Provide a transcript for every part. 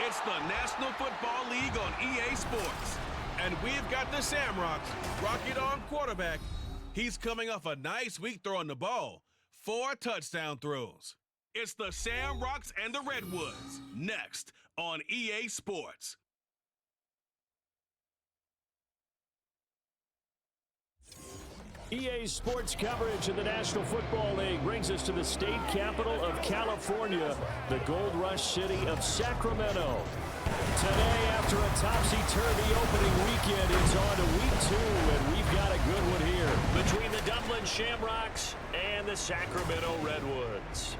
It's the National Football League on EA Sports. And we've got the Shamrocks. Rocket on quarterback. He's coming off a nice week throwing the ball. 4 touchdown throws. It's the Shamrocks and the Redwoods. Next on EA Sports. EA Sports coverage of the National Football League brings us to the state capital of California, the gold rush city of Sacramento. Today, after a topsy-turvy opening weekend, it's on to week 2, and we've got a good one here between the Dublin Shamrocks and the Sacramento Redwoods.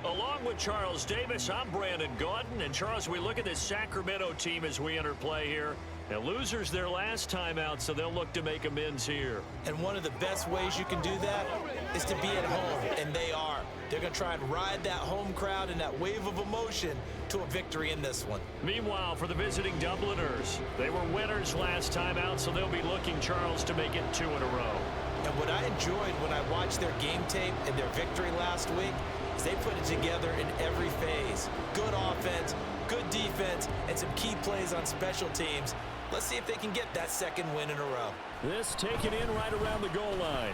Along with Charles Davis, I'm Brandon Gaudin. And Charles, we look at this Sacramento team as we enter play here. Now, losers their last time out, so they'll look to make amends here. And one of the best ways you can do that is to be at home, and they are. They're going to try and ride that home crowd and that wave of emotion to a victory in this one. Meanwhile, for the visiting Dubliners, they were winners last time out, so they'll be looking, Charles, to make it 2 in a row. And what I enjoyed when I watched their game tape and their victory last week is they put it together in every phase. Good offense, good defense, and some key plays on special teams. Let's see if they can get that second win in a row. This taken in right around the goal line.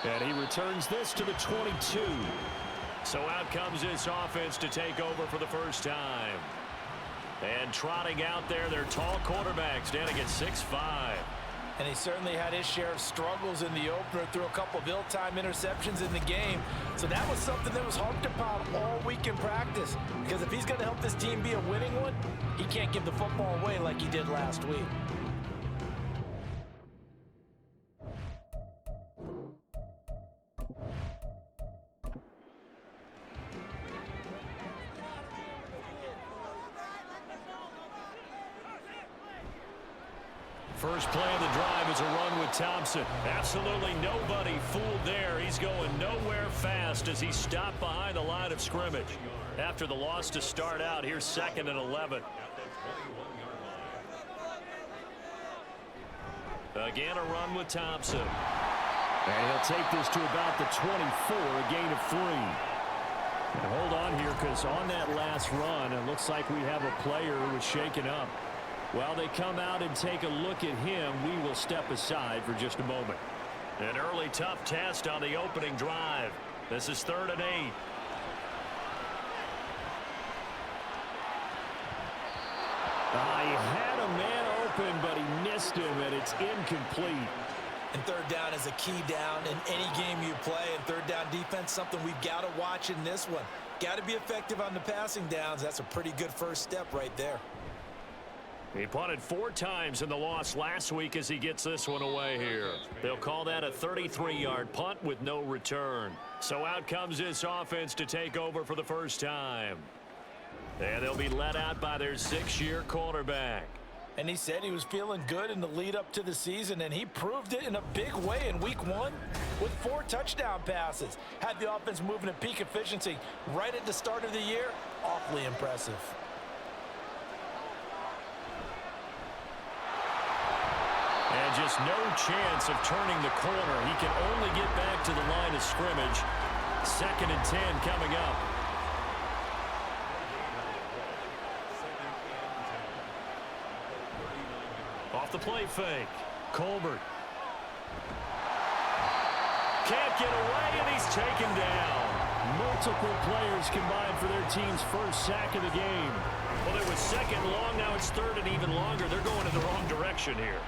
And he returns this to the 22. So out comes this offense to take over for the first time. And trotting out there, their tall quarterbacks standing at 6'5". And he certainly had his share of struggles in the opener, threw a couple of ill-timed interceptions in the game. So that was something that was harped upon all week in practice. Because if he's going to help this team be a winning one, he can't give the football away like he did last week. First play of the drive is a run with Thompson. Absolutely nobody fooled there. He's going nowhere fast as he stopped behind the line of scrimmage. After the loss to start out, here's 2nd and 11. Again, a run with Thompson. And he'll take this to about the 24, a gain of 3. And hold on here, because on that last run, it looks like we have a player who was shaken up. While they come out and take a look at him, we will step aside for just a moment. An early tough test on the opening drive. This is 3rd and 8. He had a man open, but he missed him, and it's incomplete. And 3rd down is a key down in any game you play. And 3rd down defense, something we've got to watch in this one. Got to be effective on the passing downs. That's a pretty good first step right there. He punted 4 times in the loss last week as he gets this one away here. They'll call that a 33-yard punt with no return. So out comes this offense to take over for the first time. And they'll be led out by their 6-year quarterback. And he said he was feeling good in the lead up to the season, and he proved it in a big way in week 1 with 4 touchdown passes. Had the offense moving at peak efficiency right at the start of the year. Awfully impressive. And just no chance of turning the corner. He can only get back to the line of scrimmage. 2nd and 10 coming up. Off the play fake. Colbert. Can't get away, and he's taken down. Multiple players combined for their team's first sack of the game. Well, it was 2nd long. Now it's 3rd and even longer. They're going in the wrong direction here.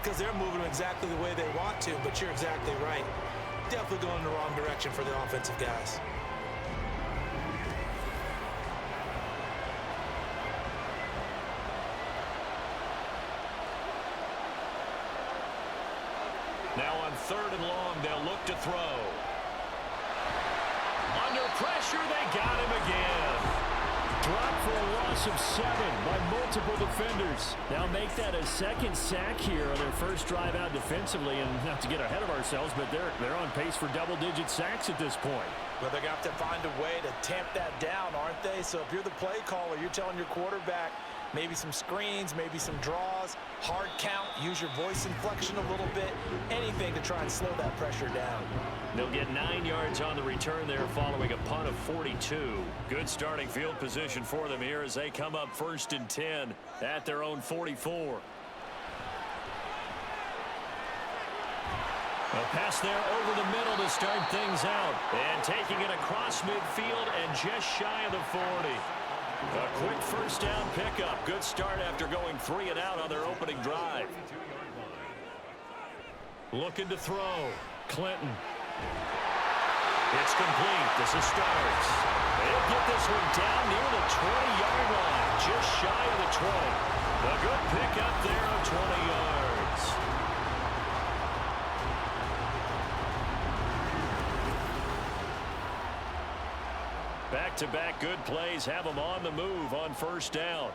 Because they're moving exactly the way they want to, but you're exactly right. Definitely going in the wrong direction for the offensive guys. Now on 3rd and long, they'll look to throw. Under pressure, they got him again. Dropped for a loss of 7 by multiple defenders. They'll make that a 2nd sack here on their first drive out defensively. And not to get ahead of ourselves, but they're on pace for double-digit sacks at this point. Well, they're going to have to find a way to tamp that down, aren't they? So if you're the play caller, you're telling your quarterback maybe some screens, maybe some draws, hard count, use your voice inflection a little bit, anything to try and slow that pressure down. They'll get 9 yards on the return there following a punt of 42. Good starting field position for them here as they come up 1st and 10 at their own 44. A pass there over the middle to start things out. And taking it across midfield and just shy of the 40. A quick first down pickup. Good start after going 3 and out on their opening drive. Looking to throw. Clinton. It's complete. This is Starks. They'll get this one down near the 20-yard line. Just shy of the 20. A good pickup there of 20 yards. Back-to-back good plays have them on the move on first down.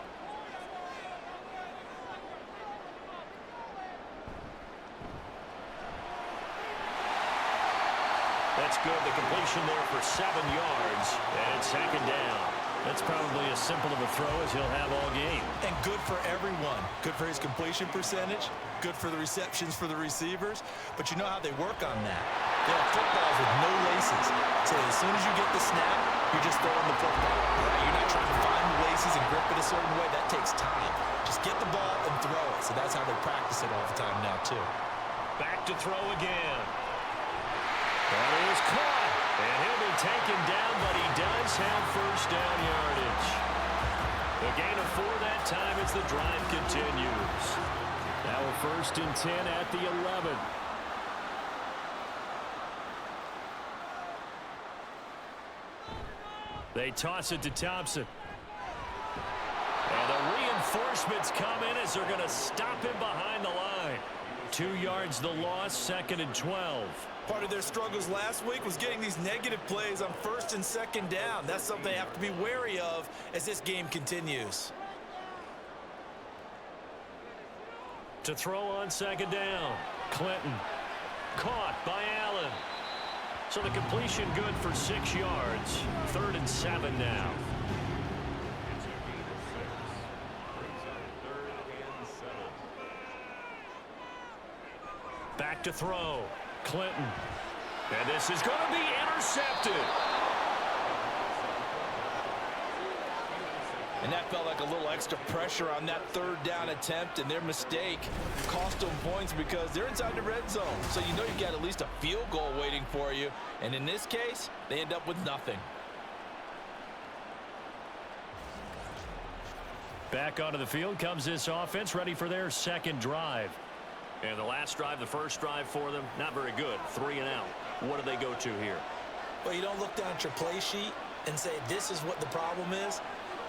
That's good. The completion there for 7 yards. And 2nd down. That's probably as simple of a throw as he'll have all game. And good for everyone. Good for his completion percentage. Good for the receptions for the receivers. But you know how they work on that. They have footballs with no laces. So as soon as you get the snap, you're just throwing the football. Right? You're not trying to find the laces and grip it a certain way. That takes time. Just get the ball and throw it. So that's how they practice it all the time now, too. Back to throw again. That is caught. And he'll be taken down, but he does have first down yardage. The gain of 4 that time as the drive continues. Now a 1st and 10 at the 11. They toss it to Thompson. And the reinforcements come in as they're going to stop him behind the line. 2 yards the loss, 2nd and 12. Part of their struggles last week was getting these negative plays on 1st and 2nd down. That's something they have to be wary of as this game continues. To throw on 2nd down. Clinton. Caught by Allen. So the completion good for 6 yards. 3rd and 7 now. Back to throw. Clinton. And this is going to be intercepted. And that felt like a little extra pressure on that 3rd down attempt, and their mistake cost them points because they're inside the red zone. So you know you got at least a field goal waiting for you. And in this case, they end up with nothing. Back onto the field comes this offense, ready for their 2nd drive. And the last drive, the first drive for them, not very good. 3 and out. What do they go to here? Well, you don't look down at your play sheet and say, this is what the problem is.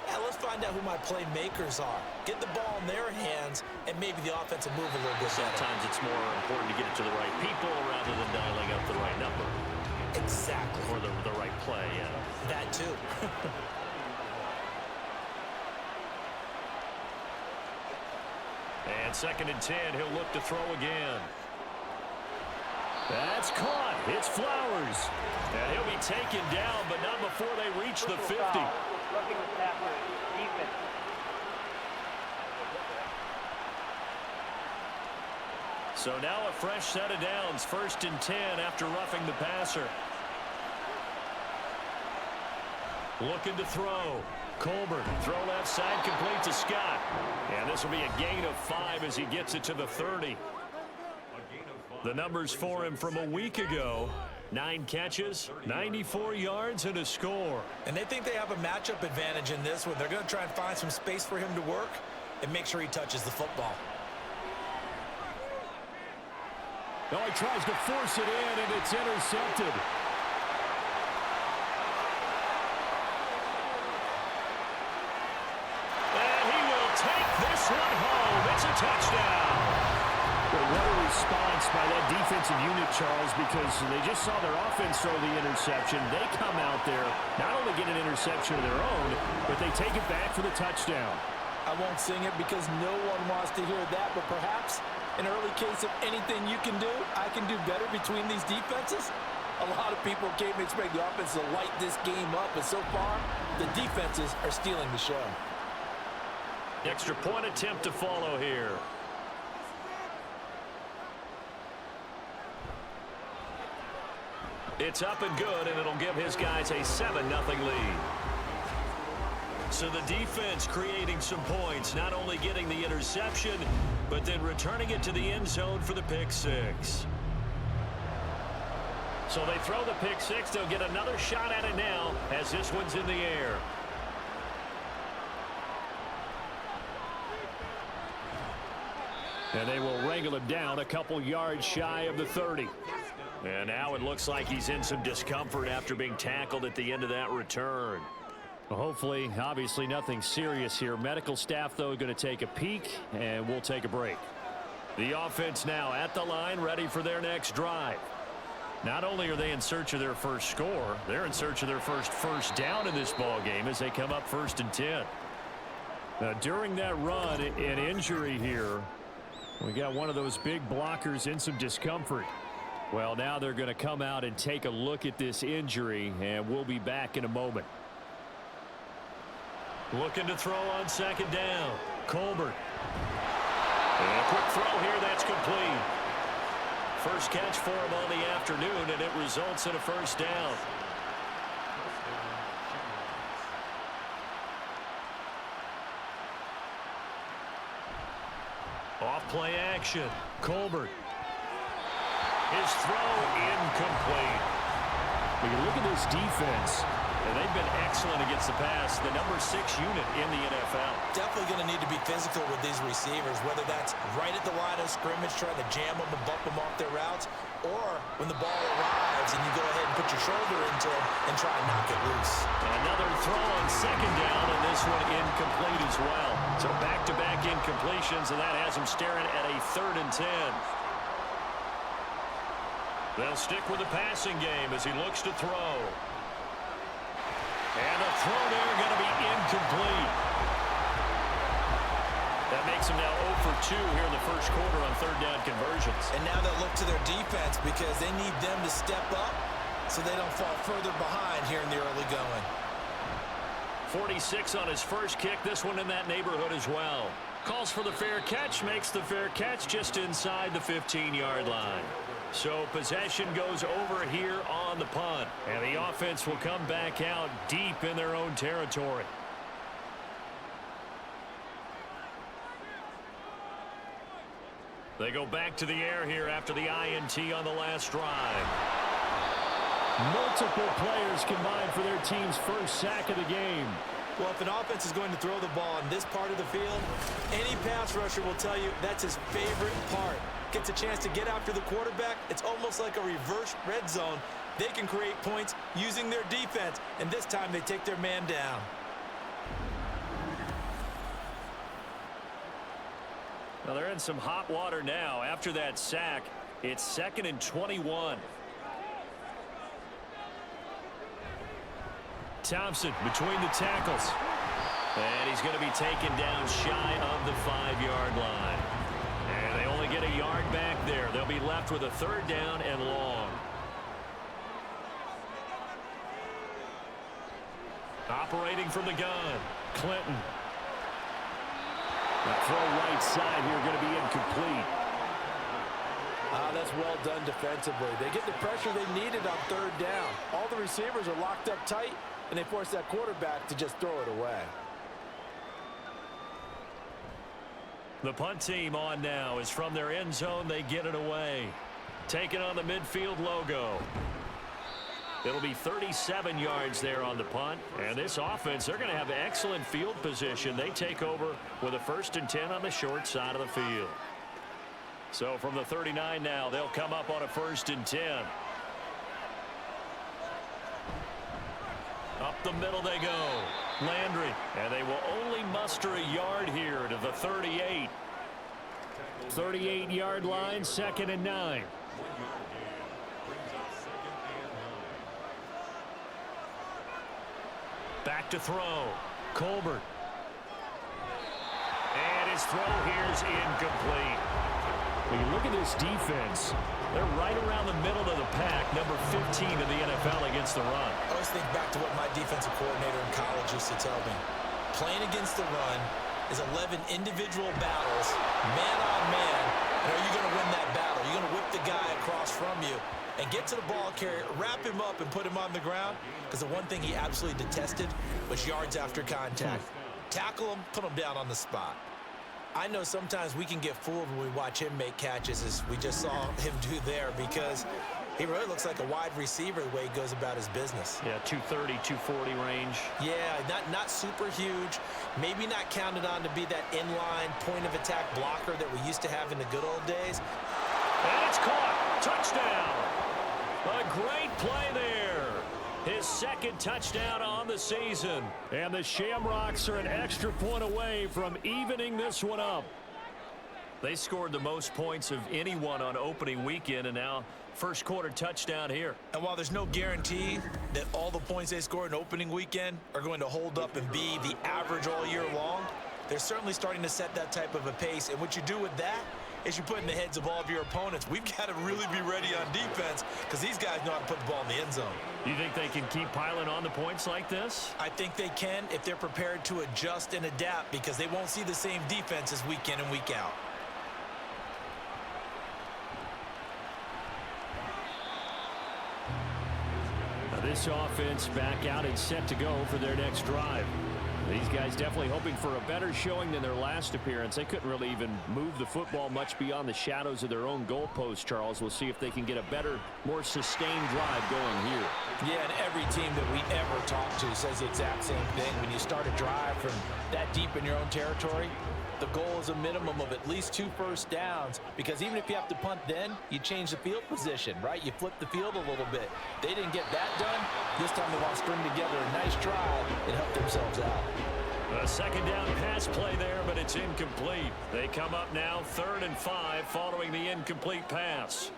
Yeah, let's find out who my playmakers are. Get the ball in their hands, and maybe the offense will move a little bit better. Sometimes it's more important to get it to the right people rather than dialing up the right number. Exactly. Or the right play, yeah. That too. And 2nd and 10, he'll look to throw again. That's caught. It's Flowers. And he'll be taken down, but not before they reach the 50. So now a fresh set of downs. 1st and 10 after roughing the passer. Looking to throw. Colbert, throw left side, complete to Scott. And this will be a gain of 5 as he gets it to the 30. The numbers for him from a week ago. 9 catches, 94 yards, and a score. And they think they have a matchup advantage in this one. They're going to try and find some space for him to work and make sure he touches the football. No, he tries to force it in, and it's intercepted. And he will take this one home. It's a touchdown. Well, what a response by that defensive unit, Charles, because they just saw their offense throw the interception. They come out there, not only get an interception of their own, but they take it back for the touchdown. I won't sing it because no one wants to hear that, but perhaps an early case of anything you can do, I can do better between these defenses. A lot of people came to expect the offense to light this game up, but so far, the defenses are stealing the show. Extra point attempt to follow here. It's up and good, and it'll give his guys a 7-0 lead. So the defense creating some points, not only getting the interception, but then returning it to the end zone for the pick six. So they throw the pick six. They'll get another shot at it now as this one's in the air. And they will wrangle him down a couple yards shy of the 30. And now it looks like he's in some discomfort after being tackled at the end of that return. Well, hopefully, obviously nothing serious here. Medical staff, though, going to take a peek, and we'll take a break. The offense now at the line, ready for their next drive. Not only are they in search of their first score, they're in search of their first down in this ball game as they come up 1st and 10. Now, during that run, an injury here. We got one of those big blockers in some discomfort. Well, now they're going to come out and take a look at this injury, and we'll be back in a moment. Looking to throw on 2nd down. Colbert. And a quick throw here, that's complete. First catch for him on the afternoon, and it results in a 1st down. Off play action. Colbert. His throw incomplete. When you look at this defense, and they've been excellent against the pass, the number 6 unit in the NFL. Definitely going to need to be physical with these receivers, whether that's right at the line of scrimmage trying to jam them and bump them off their routes, or when the ball arrives and you go ahead and put your shoulder into them and try and knock it loose. Another throw on 2nd down, and this one incomplete as well. So back-to-back incompletions, and that has them staring at a 3rd and 10. They'll stick with the passing game as he looks to throw. And a throw there going to be incomplete. That makes them now 0 for 2 here in the first quarter on 3rd down conversions. And now they'll look to their defense because they need them to step up so they don't fall further behind here in the early going. 46 on his first kick. This one in that neighborhood as well. Calls for the fair catch, makes the fair catch just inside the 15-yard line. So possession goes over here on the punt. And the offense will come back out deep in their own territory. They go back to the air here after the INT on the last drive. Multiple players combined for their team's first sack of the game. Well, if an offense is going to throw the ball in this part of the field, any pass rusher will tell you that's his favorite part. Gets a chance to get after the quarterback. It's almost like a reverse red zone. They can create points using their defense, and this time they take their man down. Well, they're in some hot water now. After that sack, it's 2nd and 21. Thompson between the tackles. And he's going to be taken down shy of the 5-yard line. And they only get a yard back there. They'll be left with a 3rd down and long. Operating from the gun, Clinton. The throw right side here going to be incomplete. That's well done defensively. They get the pressure they needed on 3rd down. All the receivers are locked up tight, and they force that quarterback to just throw it away. The punt team on now is from their end zone. They get it away. Taking on the midfield logo. It'll be 37 yards there on the punt. And this offense, they're going to have excellent field position. They take over with a 1st and 10 on the short side of the field. So from the 39 now, they'll come up on a 1st and 10. Up the middle they go. Landry. And they will only muster a yard here to the 38. 38-yard line, 2nd and 9. Back to throw. Colbert. And his throw here's incomplete. When you look at this defense, they're right around the middle of the pack, number 15 in the NFL against the run. I always think back to what my defensive coordinator in college used to tell me. Playing against the run is 11 individual battles, man on man. And are you going to win that battle? You're going to whip the guy across from you. and get to the ball carrier, wrap him up, and put him on the ground, because the one thing he absolutely detested was yards after contact. Tackle him, put him down on the spot. I know sometimes we can get fooled when we watch him make catches, as we just saw him do there, because he really looks like a wide receiver the way he goes about his business. Yeah, 230, 240 range. Yeah, not super huge. Maybe not counted on to be that inline point-of-attack blocker that we used to have in the good old days. And it's caught. Touchdown. A great play there. His second touchdown on the season. And the Shamrocks are an extra point away from evening this one up. They scored the most points of anyone on opening weekend, and now first quarter touchdown here. And while there's no guarantee that all the points they scored in opening weekend are going to hold up and be the average all year long, they're certainly starting to set that type of a pace. And what you do with that is you put in the heads of all of your opponents, we've got to really be ready on defense, because these guys know how to put the ball in the end zone. You think they can keep piling on the points like this? I think they can if they're prepared to adjust and adapt, because they won't see the same defenses week in and week out. Now this offense back out and set to go for their next drive. These guys definitely hoping for a better showing than their last appearance. They couldn't really even move the football much beyond the shadows of their own goalpost, Charles. We'll see if they can get a better, more sustained drive going here. Yeah, and every team that we ever talk to says the exact same thing. When you start a drive from that deep in your own territory, the goal is a minimum of at least 2 first downs, because even if you have to punt then, you change the field position, right? You flip the field a little bit. They didn't get that done. This time they want to string together a nice drive and help themselves out. A second down pass play there, but it's incomplete. They come up now 3rd and 5 following the incomplete pass.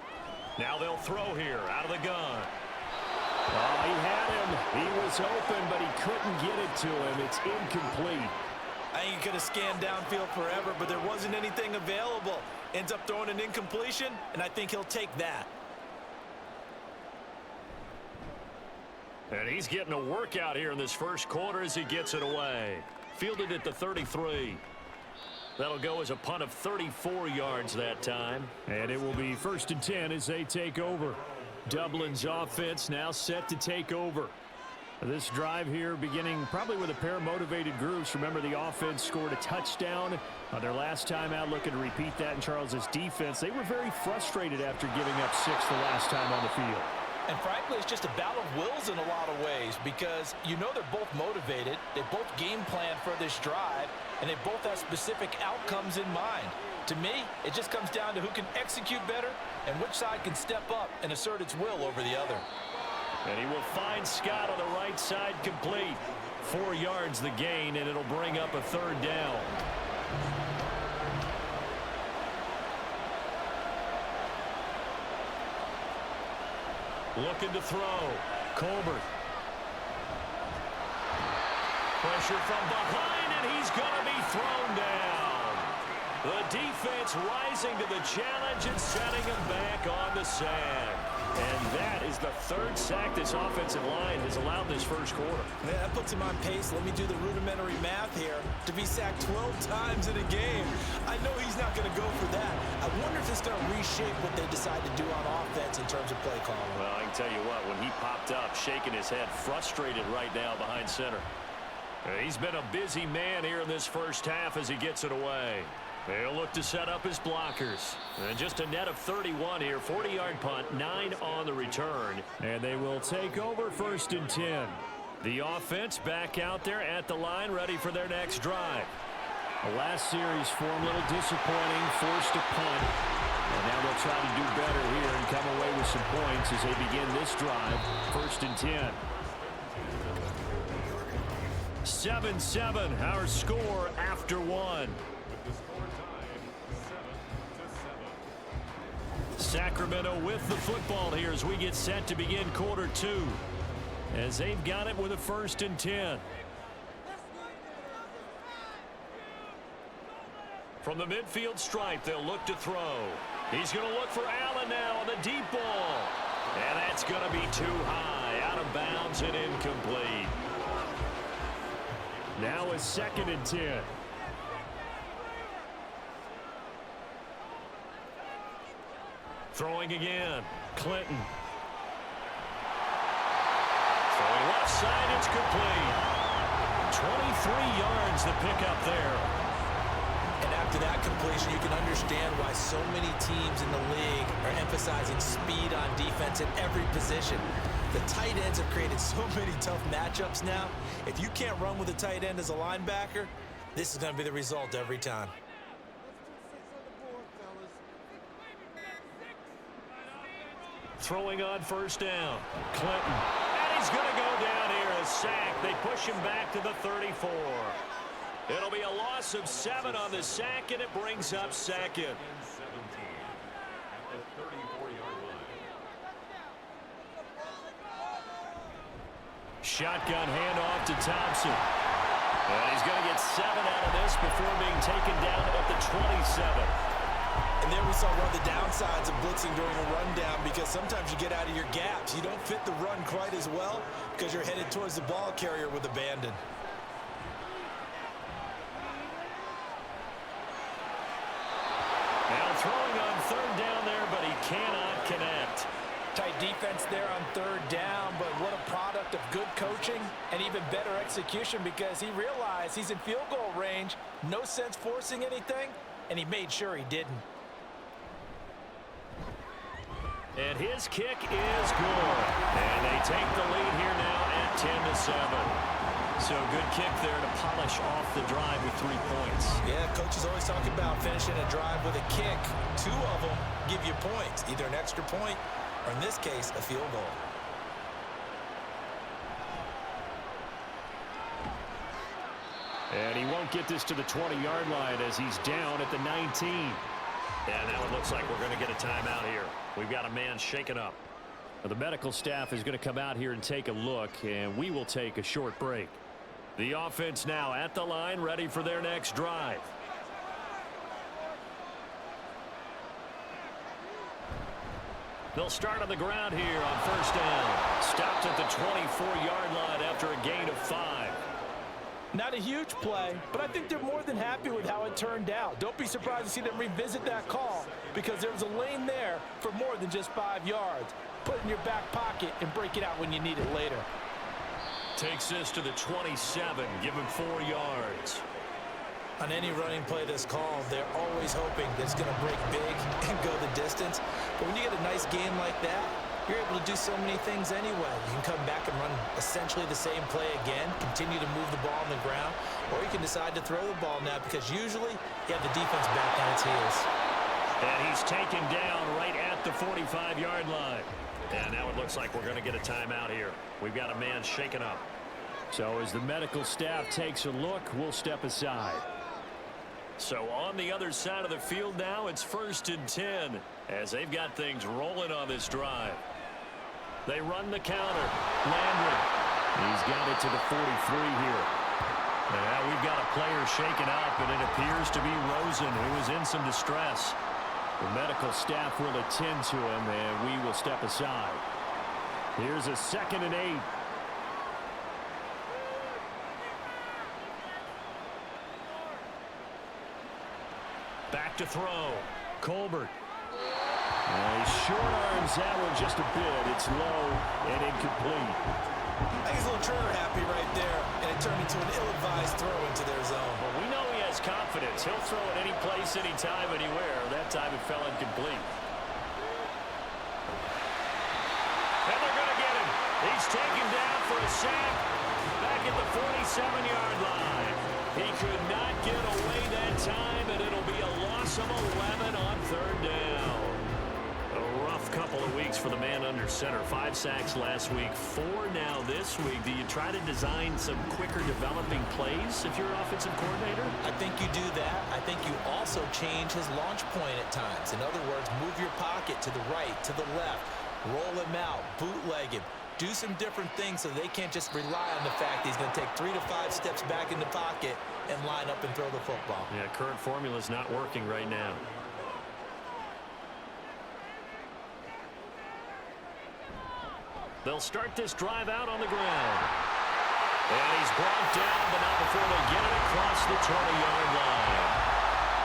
Now they'll throw here out of the gun. Oh, he had him. He was open, but he couldn't get it to him. It's incomplete. I think he could have scanned downfield forever, but there wasn't anything available. Ends up throwing an incompletion, and I think he'll take that. And he's getting a workout here in this first quarter as he gets it away. Fielded at the 33. That'll go as a punt of 34 yards that time. And it will be 1st and 10 as they take over. Dublin's offense now set to take over. This drive here beginning probably with a pair of motivated groups. Remember, the offense scored a touchdown on their last time out. Looking to repeat that in Charles's defense. They were very frustrated after giving up 6 the last time on the field. And frankly, it's just a battle of wills in a lot of ways, because you know they're both motivated. They both game plan for this drive, and they both have specific outcomes in mind. To me, it just comes down to who can execute better and which side can step up and assert its will over the other. And he will find Scott on the right side complete. 4 yards the gain, and it'll bring up a 3rd down. Looking to throw. Colbert. Pressure from behind, and he's going to be thrown down. The defense rising to the challenge and setting him back on the sand. And that is the 3rd sack this offensive line has allowed this first quarter. Man, that puts him on pace. Let me do the rudimentary math here. To be sacked 12 times in a game, I know he's not going to go for that. I wonder if it's going to reshape what they decide to do on offense in terms of play calling. Well, I can tell you what, when he popped up, shaking his head, frustrated right now behind center. He's been a busy man here in this first half as he gets it away. They'll look to set up his blockers. And just a net of 31 here. 40-yard punt, 9 on the return. And they will take over 1st and 10. The offense back out there at the line, ready for their next drive. The last series for them, a little disappointing, forced a punt. And now they'll try to do better here and come away with some points as they begin this drive. 1st and 10. 7-7, our score after 1. Sacramento with the football here as we get set to begin quarter 2. As they've got it with a 1st and 10. From the midfield stripe, they'll look to throw. He's going to look for Allen now on the deep ball. And that's going to be too high, out of bounds and incomplete. Now a 2nd and 10. Throwing again. Clinton left side, it's complete. 23 yards the pickup there. And after that completion, you can understand why so many teams in the league are emphasizing speed on defense at every position. The tight ends have created so many tough matchups now. If you can't run with a tight end as a linebacker, this is going to be the result every time. Throwing on first down. Clinton. And he's going to go down here. A sack. They push him back to the 34. It'll be a loss of 7 on the sack, and it brings up second. Shotgun handoff to Thompson. And he's going to get 7 out of this before being taken down at the 27. And there we saw one of the downsides of blitzing during a rundown, because sometimes you get out of your gaps. You don't fit the run quite as well because you're headed towards the ball carrier with abandon. Now throwing on third down there, but he cannot connect. Tight defense there on third down, but what a product of good coaching and even better execution, because he realized he's in field goal range. No sense forcing anything, and he made sure he didn't. And his kick is good. And they take the lead here now at 10-7. So good kick there to polish off the drive with 3 points. Yeah, coaches always talk about finishing a drive with a kick. 2 of them give you points, either an extra point or, in this case, a field goal. And he won't get this to the 20-yard line as he's down at the 19. And now it looks like we're going to get a timeout here. We've got a man shaken up. Now, the medical staff is going to come out here and take a look, and we will take a short break. The offense now at the line, ready for their next drive. They'll start on the ground here on first down. Stopped at the 24-yard line after a gain of 5. Not a huge play, but I think they're more than happy with how it turned out. Don't be surprised to see them revisit that call, because there was a lane there for more than just 5 yards. Put it in your back pocket and break it out when you need it later. Takes this to the 27, give him 4 yards. On any running play that's called, they're always hoping that it's going to break big and go the distance. But when you get a nice game like that, you're able to do so many things anyway. You can come back and run essentially the same play again, continue to move the ball on the ground, or you can decide to throw the ball now, because usually you have the defense back on its heels. And he's taken down right at the 45-yard line. And now it looks like we're going to get a timeout here. We've got a man shaken up. So as the medical staff takes a look, we'll step aside. So on the other side of the field now, it's 1st and 10 as they've got things rolling on this drive. They run the counter. Landry. He's got it to the 43 here. Now we've got a player shaken up, and it appears to be Rosen, who is in some distress. The medical staff will attend to him, and we will step aside. Here's a 2nd and 8. Back to throw. Colbert. He short arms that one just a bit. It's low and incomplete. I think he's a little trigger happy right there, and it turned into an ill-advised throw into their zone. Well, we know he has confidence. He'll throw it any place, anytime, anywhere. That time it fell incomplete. And they're going to get him. He's taken down for a sack back at the 47-yard line. He could not get away that time, and it'll be a loss of 11 on third down. A rough couple of weeks for the man under center. 5 sacks last week, 4 now this week. Do you try to design some quicker developing plays if you're an offensive coordinator? I think you do that. I think you also change his launch point at times. In other words, move your pocket to the right, to the left, roll him out, bootleg him. Do some different things so they can't just rely on the fact that he's going to take 3 to 5 steps back in the pocket and line up and throw the football. Yeah, current formula is not working right now. They'll start this drive out on the ground. And he's brought down, but not before they get it across the 20-yard line.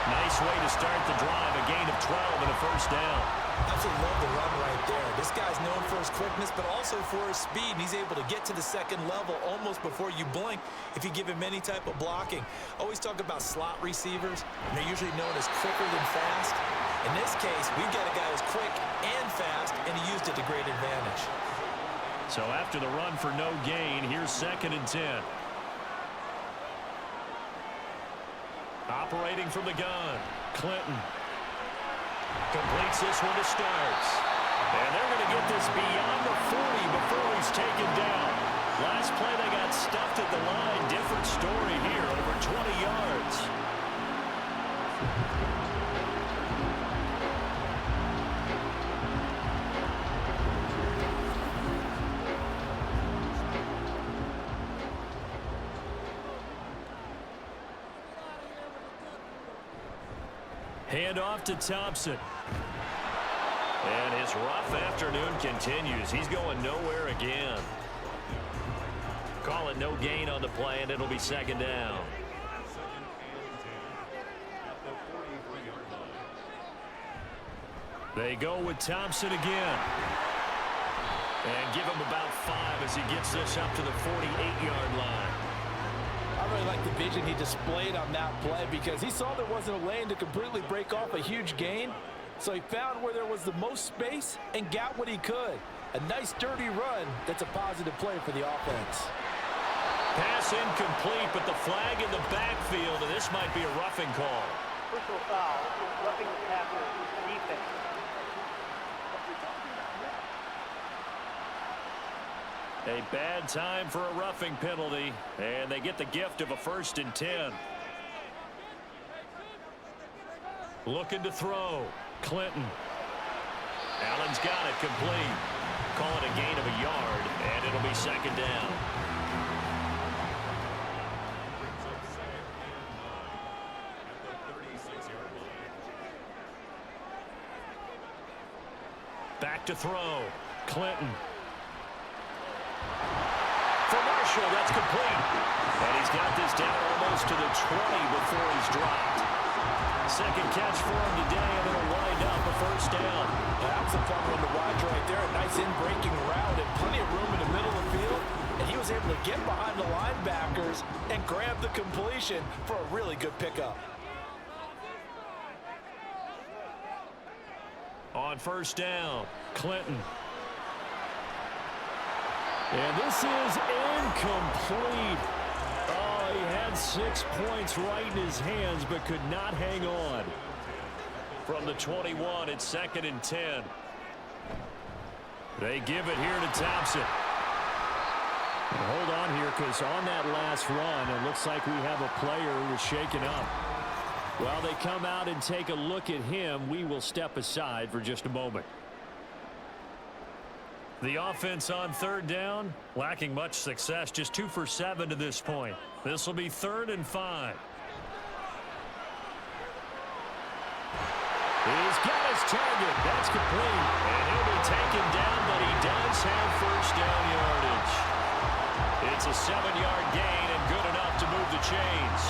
Nice way to start the drive. A gain of 12 and a first down. Absolutely love the run right there. This guy's known for his quickness, but also for his speed. And he's able to get to the second level almost before you blink if you give him any type of blocking. Always talk about slot receivers, and they're usually known as quicker than fast. In this case, we've got a guy who's quick and fast, and he used it to great advantage. So after the run for no gain, here's 2nd and 10. Operating from the gun, Clinton. Completes this one to Starks. And they're going to get this beyond the 40 before he's taken down. Last play they got stuffed at the line. Different story here, over 20 yards. Hand off to Thompson. And his rough afternoon continues. He's going nowhere again. Call it no gain on the play, and it'll be 2nd down. They go with Thompson again. And give him about 5 as he gets this up to the 48-yard line. I really like the vision he displayed on that play because he saw there wasn't a lane to completely break off a huge gain. So he found where there was the most space and got what he could. A nice, dirty run that's a positive play for the offense. Pass incomplete, but the flag in the backfield, and this might be a roughing call. Personal foul. Roughing the passer. Defense. A bad time for a roughing penalty, and they get the gift of a 1st and 10. Looking to throw. Clinton. Allen's got it complete. Call it a gain of a yard, and it'll be 2nd down. Back to throw. Clinton. For Marshall, that's complete. And he's got this down almost to the 20 before he's dropped. Second catch for him today, and it'll wind up a 1st down. That's a fun one to watch right there. A nice in-breaking route and plenty of room in the middle of the field. And he was able to get behind the linebackers and grab the completion for a really good pickup. On 1st down, Clinton. And this is incomplete. Oh, he had 6 points right in his hands, but could not hang on. From the 21, it's 2nd and 10. They give it here to Thompson. And hold on here, because on that last run, it looks like we have a player who was shaken up. While they come out and take a look at him, we will step aside for just a moment. The offense on 3rd down, lacking much success, just 2 for 7 to this point. This will be 3rd and 5. He's got his target. That's complete. And he'll be taken down, but he does have 1st down yardage. It's a 7-yard gain and good enough to move the chains.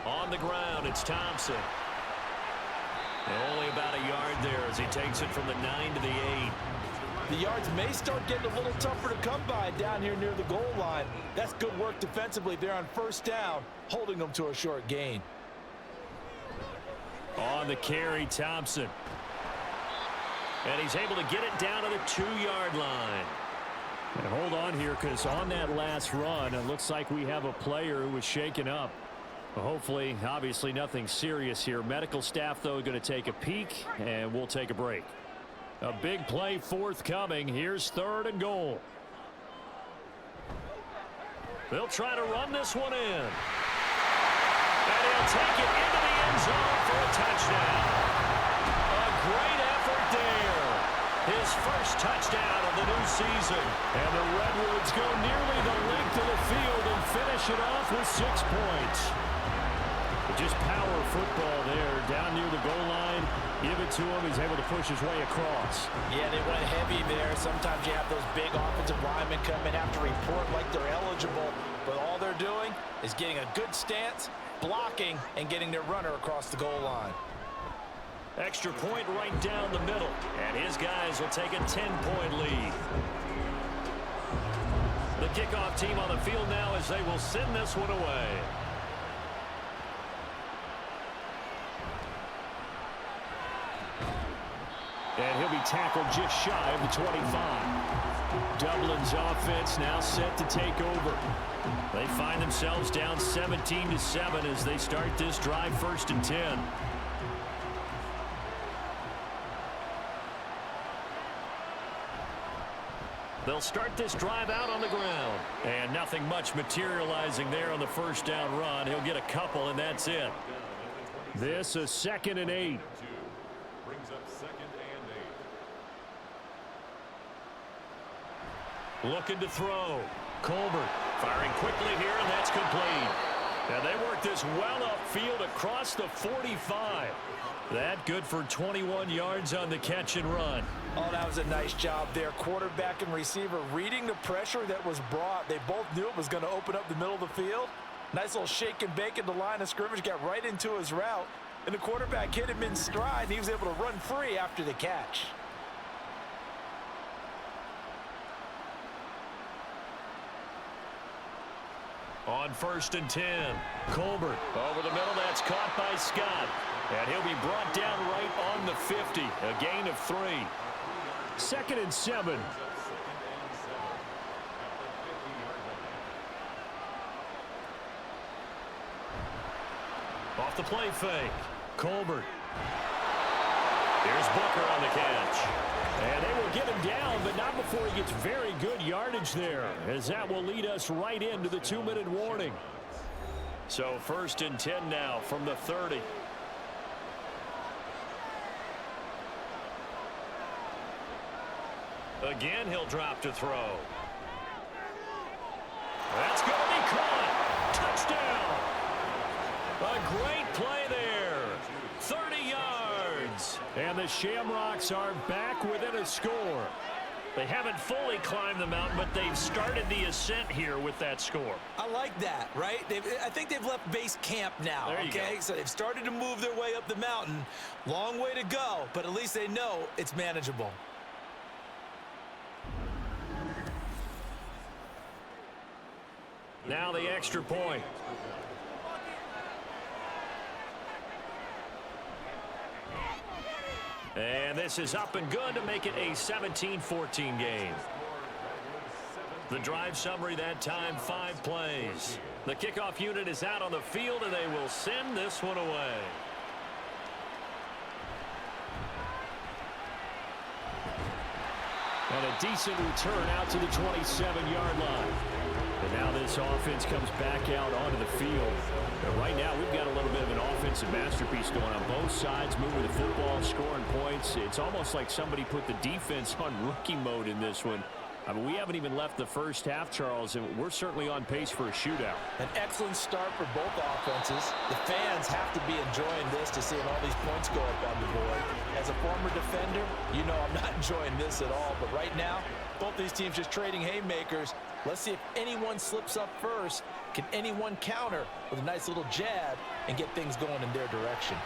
On the ground, it's Thompson. Only about a yard there as he takes it from the 9 to the 8. The yards may start getting a little tougher to come by down here near the goal line. That's good work defensively there on 1st down, holding them to a short gain. On the carry, Thompson. And he's able to get it down to the 2-yard line. And hold on here, because on that last run, it looks like we have a player who was shaken up. Well, hopefully, obviously nothing serious here. Medical staff, though, going to take a peek, and we'll take a break. A big play forthcoming. Here's 3rd and goal. They'll try to run this one in. And he'll take it into the end zone for a touchdown. A great effort there. His first touchdown of the new season. And the Redwoods go nearly the length of the field and finish it off with 6 points. just power football there. Down near the goal line. Give it to him. He's able to push his way across. Yeah, they went heavy there. Sometimes you have those big offensive linemen come in, have to report like they're eligible. But all they're doing is getting a good stance, blocking, and getting their runner across the goal line. Extra point right down the middle. And his guys will take a 10-point lead. The kickoff team on the field now as they will send this one away. And he'll be tackled just shy of the 25. Dublin's offense now set to take over. They find themselves down 17-7 as they start this drive 1st and 10. They'll start this drive out on the ground. And nothing much materializing there on the first down run. He'll get a couple, and that's it. This is 2nd and 8. Brings up 2nd and 8. Looking to throw. Colbert firing quickly here, and that's complete. And they work this well upfield across the 45. That good for 21 yards on the catch and run. Oh, that was a nice job there. Quarterback and receiver reading the pressure that was brought. They both knew it was going to open up the middle of the field. Nice little shake and bake at the line of scrimmage. Got right into his route. And the quarterback hit him in stride. And he was able to run free after the catch. On 1st and 10. Colbert over the middle. That's caught by Scott. And he'll be brought down right on the 50. A gain of 3. 2nd and 7. Off the play fake. Colbert. Here's Booker on the catch. And they will get him down, but not before he gets very good yardage there, as that will lead us right into the 2-minute warning. So 1st and 10 now from the 30. Again, he'll drop to throw. That's going to be caught. Touchdown. A great play there. 30 yards. And the Shamrocks are back within a score. They haven't fully climbed the mountain, but they've started the ascent here with that score. I like that, right? I think they've left base camp now, okay? So they've started to move their way up the mountain. Long way to go, but at least they know it's manageable. Now the extra point. And this is up and good to make it a 17-14 game. The drive summary that time, 5 plays. The kickoff unit is out on the field, and they will send this one away. And a decent return out to the 27-yard line. And now this offense comes back out onto the field. And right now we've got a little bit of an offensive masterpiece going on both sides, moving the football, scoring points. It's almost like somebody put the defense on rookie mode in this one. I mean, we haven't even left the first half, Charles, and we're certainly on pace for a shootout. An excellent start for both offenses. The fans have to be enjoying this to seeing all these points go up on the board. As a former defender, you know I'm not enjoying this at all. But right now, both these teams just trading haymakers. Let's see if anyone slips up first. Can anyone counter with a nice little jab and get things going in their direction?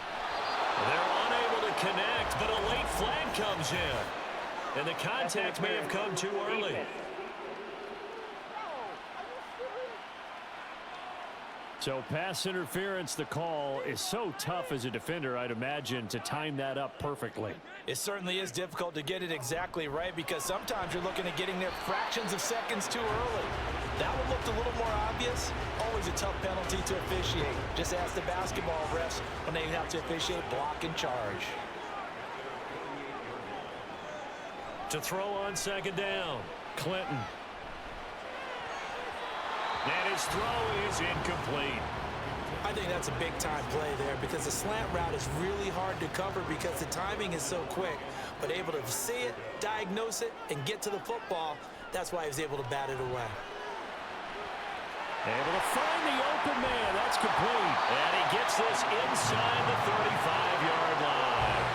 They're unable to connect, but a late flag comes in. And the contact may have come too early. So pass interference, the call is so tough as a defender, I'd imagine, to time that up perfectly. It certainly is difficult to get it exactly right because sometimes you're looking at getting there fractions of seconds too early. That one looked a little more obvious. Always a tough penalty to officiate. Just ask the basketball refs when they have to officiate block and charge. To throw on second down, Clinton. And his throw is incomplete. I think that's a big-time play there because the slant route is really hard to cover because the timing is so quick. But able to see it, diagnose it, and get to the football, that's why he was able to bat it away. Able to find the open man. That's complete. And he gets this inside the 35-yard line.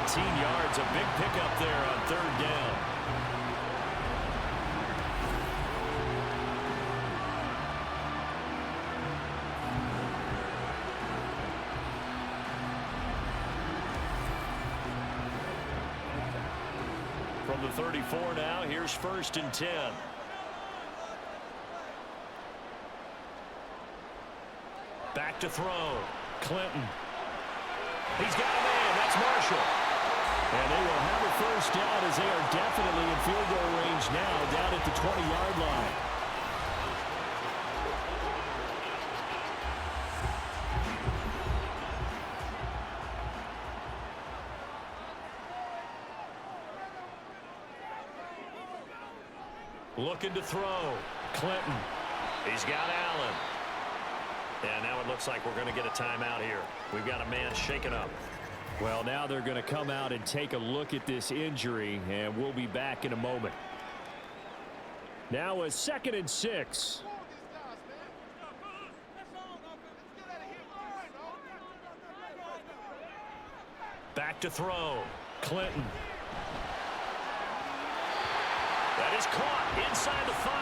18 yards, a big pickup there on third down. From the 34 now, here's 1st and 10. Back to throw. Clinton. He's got a man. That's Marshall. And they will have a first down as they are definitely in field goal range now down at the 20-yard line. Looking to throw. Clinton. He's got Allen. And now it looks like we're going to get a timeout here. We've got a man shaken up. Well, now they're going to come out and take a look at this injury, and we'll be back in a moment. Now a 2nd and 6. Back to throw. Clinton. That is caught inside the 5.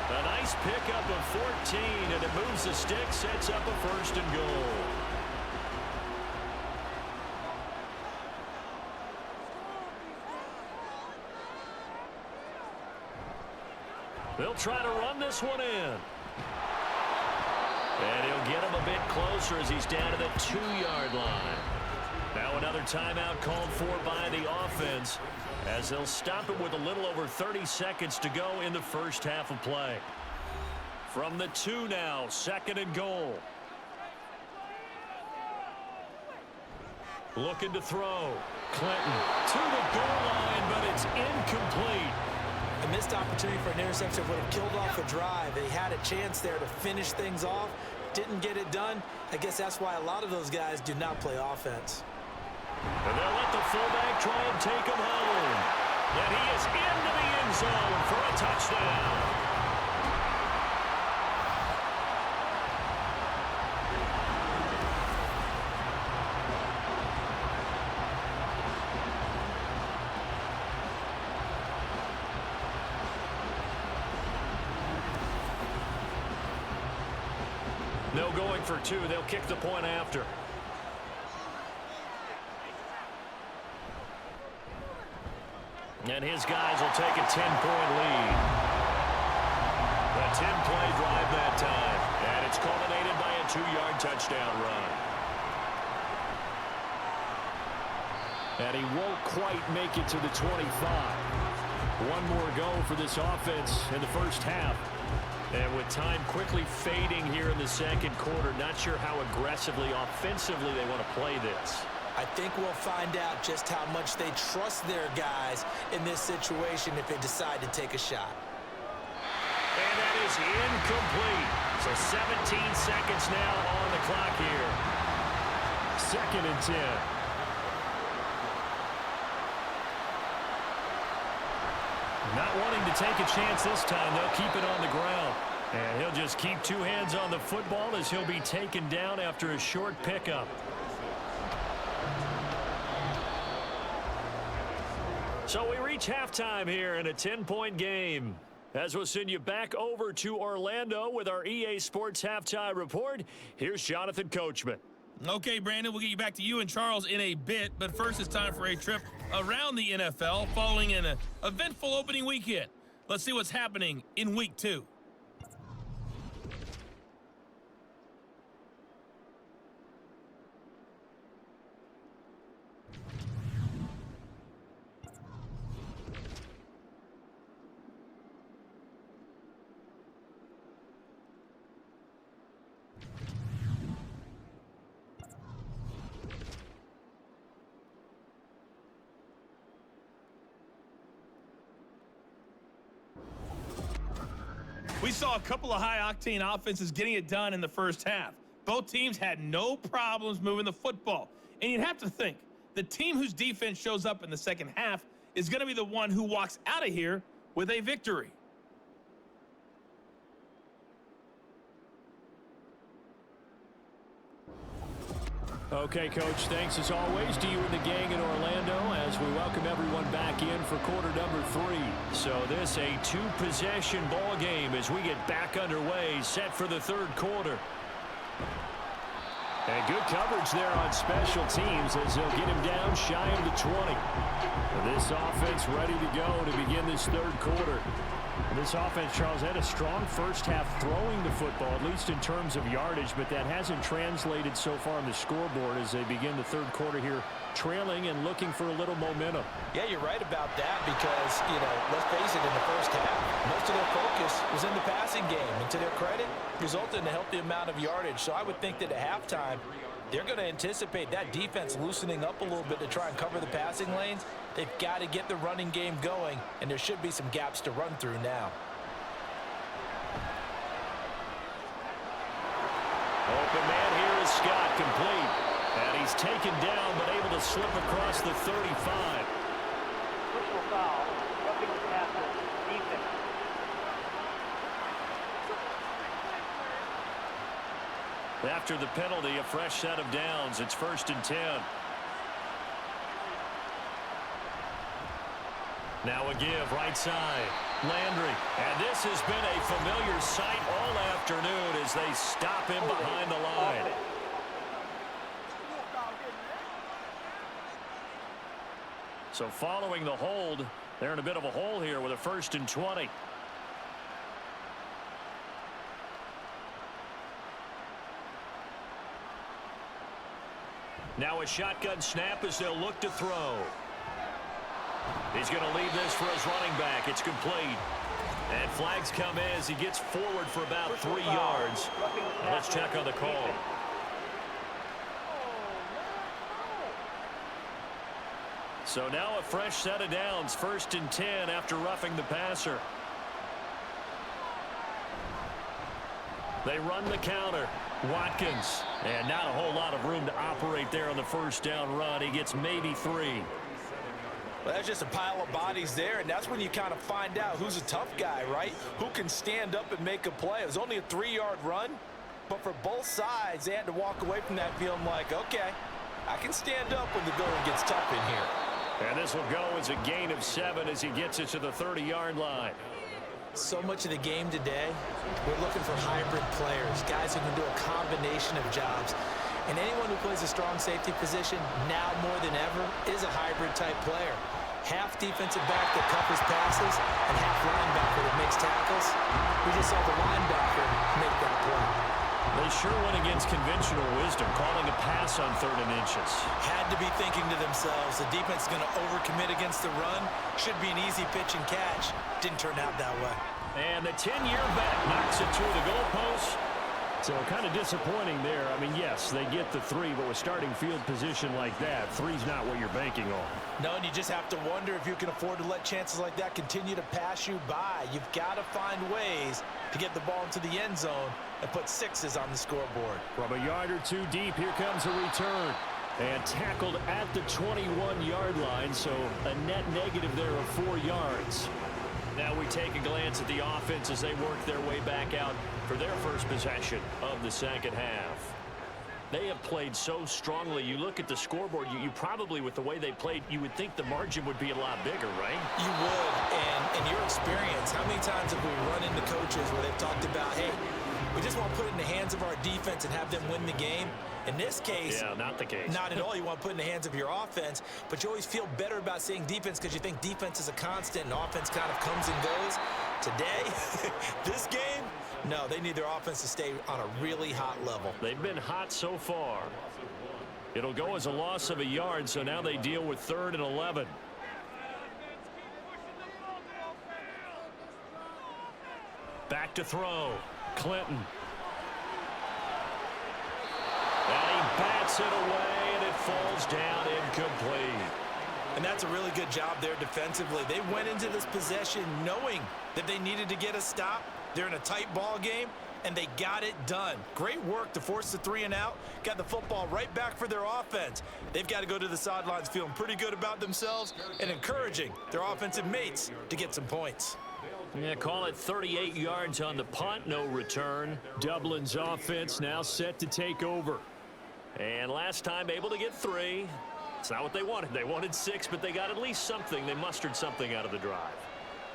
A nice pickup of 14, and it moves the stick, sets up a 1st and goal. They'll try to run this one in. And he'll get him a bit closer as he's down to the 2-yard line. Now another timeout called for by the offense, as they'll stop it with a little over 30 seconds to go in the first half of play. From the 2 now, 2nd and goal. Looking to throw. Clinton to the goal line, but it's incomplete. A missed opportunity for an interception would have killed off a drive. They had a chance there to finish things off. Didn't get it done. I guess that's why a lot of those guys do not play offense. And they'll let the fullback try and take him home. And he is into the end zone for a touchdown. No going for 2. They'll kick the point after. And his guys will take a 10-point lead. A 10-play drive that time. And it's culminated by a 2-yard touchdown run. And he won't quite make it to the 25. One more go for this offense in the first half. And with time quickly fading here in the second quarter, not sure how aggressively, offensively they want to play this. I think we'll find out just how much they trust their guys in this situation if they decide to take a shot. And that is incomplete. So 17 seconds now on the clock here. 2nd and 10. Not wanting to take a chance this time. They'll keep it on the ground. And he'll just keep 2 hands on the football as he'll be taken down after a short pickup. So we reach halftime here in a 10-point game. As we'll send you back over to Orlando with our EA Sports Halftime Report, here's Jonathan Coachman. Okay, Brandon, we'll get you back to you and Charles in a bit, but first it's time for a trip around the NFL following an eventful opening weekend. Let's see what's happening in Week 2. We saw a couple of high-octane offenses getting it done in the first half. Both teams had no problems moving the football. And you'd have to think, the team whose defense shows up in the second half is going to be the one who walks out of here with a victory. Okay, Coach, thanks as always to you and the gang in Orlando as we welcome everyone back in for quarter number 3. So this a 2-possession ball game as we get back underway, set for the third quarter. And good coverage there on special teams as they'll get him down shy of the 20. And this offense ready to go to begin this third quarter. This offense, Charles, had a strong first half throwing the football, at least in terms of yardage, but that hasn't translated so far on the scoreboard as they begin the third quarter here, trailing and looking for a little momentum. Yeah, you're right about that because, let's face it, in the first half, most of their focus was in the passing game. And to their credit, resulted in a healthy amount of yardage. So I would think that at halftime, they're going to anticipate that defense loosening up a little bit to try and cover the passing lanes. They've got to get the running game going, and there should be some gaps to run through now. Open man here is Scott, complete. And he's taken down, but able to slip across the 35. Personal foul, roughing the passer, defense. After the penalty, a fresh set of downs. It's 1st and 10. Now a give, right side. Landry. And this has been a familiar sight all afternoon as they stop him behind the line. So following the hold, they're in a bit of a hole here with a 1st and 20. Now a shotgun snap as they'll look to throw. He's going to leave this for his running back. It's complete. And flags come in as he gets forward for about 3 yards. Let's check on the call. So now a fresh set of downs, 1st and 10 after roughing the passer. They run the counter. Watkins. And not a whole lot of room to operate there on the first down run. He gets maybe 3. Well, that's just a pile of bodies there, and that's when you kind of find out who's a tough guy, right? Who can stand up and make a play. It was only a 3-yard run, but for both sides, they had to walk away from that feeling like, okay, I can stand up when the going gets tough in here. And this will go as a gain of 7 as he gets it to the 30-yard line. So much of the game today, we're looking for hybrid players, guys who can do a combination of jobs. And anyone who plays a strong safety position, now more than ever, is a hybrid-type player. Half defensive back that covers passes, and half linebacker that makes tackles. We just saw the linebacker make that play. They sure went against conventional wisdom, calling a pass on 3rd and inches. Had to be thinking to themselves, the defense is going to overcommit against the run. Should be an easy pitch and catch. Didn't turn out that way. And the 10-year back knocks it through the goalpost. So kind of disappointing there. I mean, yes, they get the 3, but with starting field position like that, 3's not what you're banking on. No, and you just have to wonder if you can afford to let chances like that continue to pass you by. You've got to find ways to get the ball into the end zone and put 6s on the scoreboard. From a yard or 2 deep, here comes a return. And tackled at the 21-yard line, so a net negative there of 4 yards. Now we take a glance at the offense as they work their way back out for their first possession of the second half. They have played so strongly. You look at the scoreboard, you probably, with the way they played, you would think the margin would be a lot bigger, right? You would, and in your experience, how many times have we run into coaches where they've talked about, hey, we just want to put it in the hands of our defense and have them win the game? In this case, yeah, not the case. Not at all. You want to put it in the hands of your offense, but you always feel better about saying defense because you think defense is a constant and offense kind of comes and goes. Today, this game, no, they need their offense to stay on a really hot level. They've been hot so far. It'll go as a loss of a yard, so now they deal with 3rd and 11. Back to throw. Clinton. And he bats it away, and it falls down incomplete. And that's a really good job there defensively. They went into this possession knowing that they needed to get a stop. They're in a tight ball game, and they got it done. Great work to force the 3 and out. Got the football right back for their offense. They've got to go to the sidelines feeling pretty good about themselves and encouraging their offensive mates to get some points. Yeah, call it 38 yards on the punt, no return. Dublin's offense now set to take over. And last time able to get 3. It's not what they wanted. They wanted 6, but they got at least something. They mustered something out of the drive.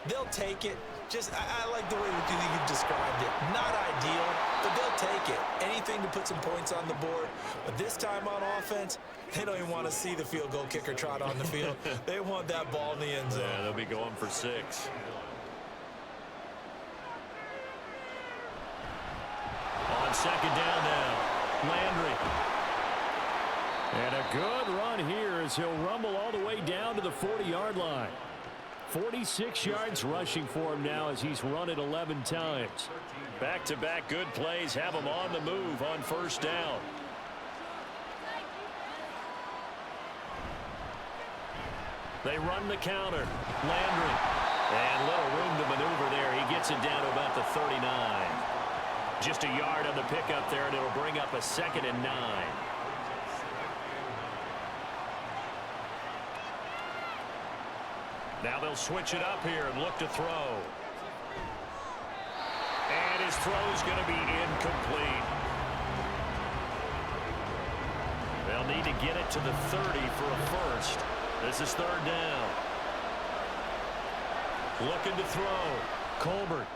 They'll take it. I like the way you've described it. Not ideal, but they'll take it. Anything to put some points on the board. But this time on offense, they don't even want to see the field goal kicker trot on the field. They want that ball in the end zone. Yeah, they'll be going for 6. On second down now, Landry. And a good run here as he'll rumble all the way down to the 40-yard line. 46 yards rushing for him now as he's run it 11 times. Back-to-back good plays have him on the move on first down. They run the counter. Landry. And little room to maneuver there. He gets it down to about the 39. Just a yard on the pickup there, and it'll bring up a 2nd and 9. Now they'll switch it up here and look to throw. And his throw's going to be incomplete. They'll need to get it to the 30 for a first. This is 3rd down. Looking to throw. Colbert.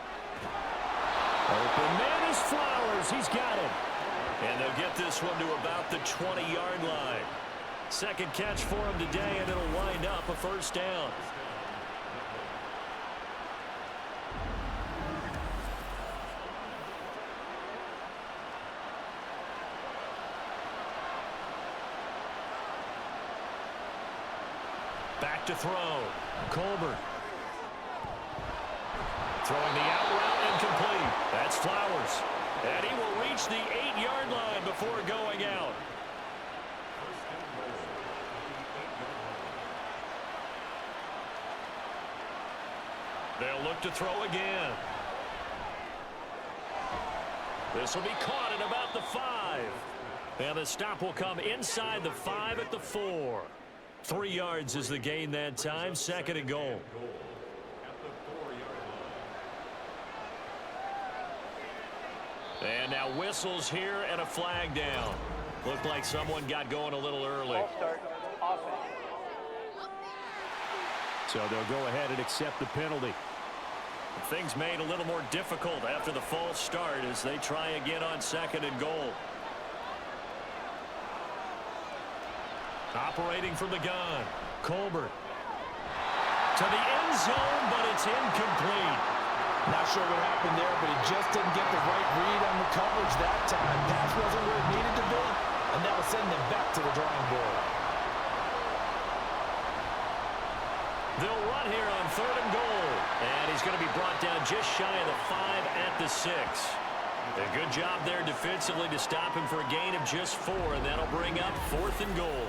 Open man is Flowers. He's got it. And they'll get this one to about the 20-yard line. Second catch for him today, and it'll wind up a first down. Back to throw. Colbert. Throwing the out route incomplete. That's Flowers. And he will reach the 8-yard line before going out. They'll look to throw again. This will be caught at about the 5. And the stop will come inside the 5 at the 4. 3 yards is the gain that time. 2nd and goal. And now whistles here and a flag down. Looked like someone got going a little early. Ball start, offense. So they'll go ahead and accept the penalty. Things made a little more difficult after the false start as they try again on 2nd and goal. Operating from the gun. Colbert. To the end zone, but it's incomplete. Not sure what happened there, but he just didn't get the right read on the coverage that time. Pass wasn't where it needed to be, and that will send them back to the drawing board. They'll run here on 3rd and goal. And he's going to be brought down just shy of the 5 at the 6. A good job there defensively to stop him for a gain of just 4, and that'll bring up 4th and goal.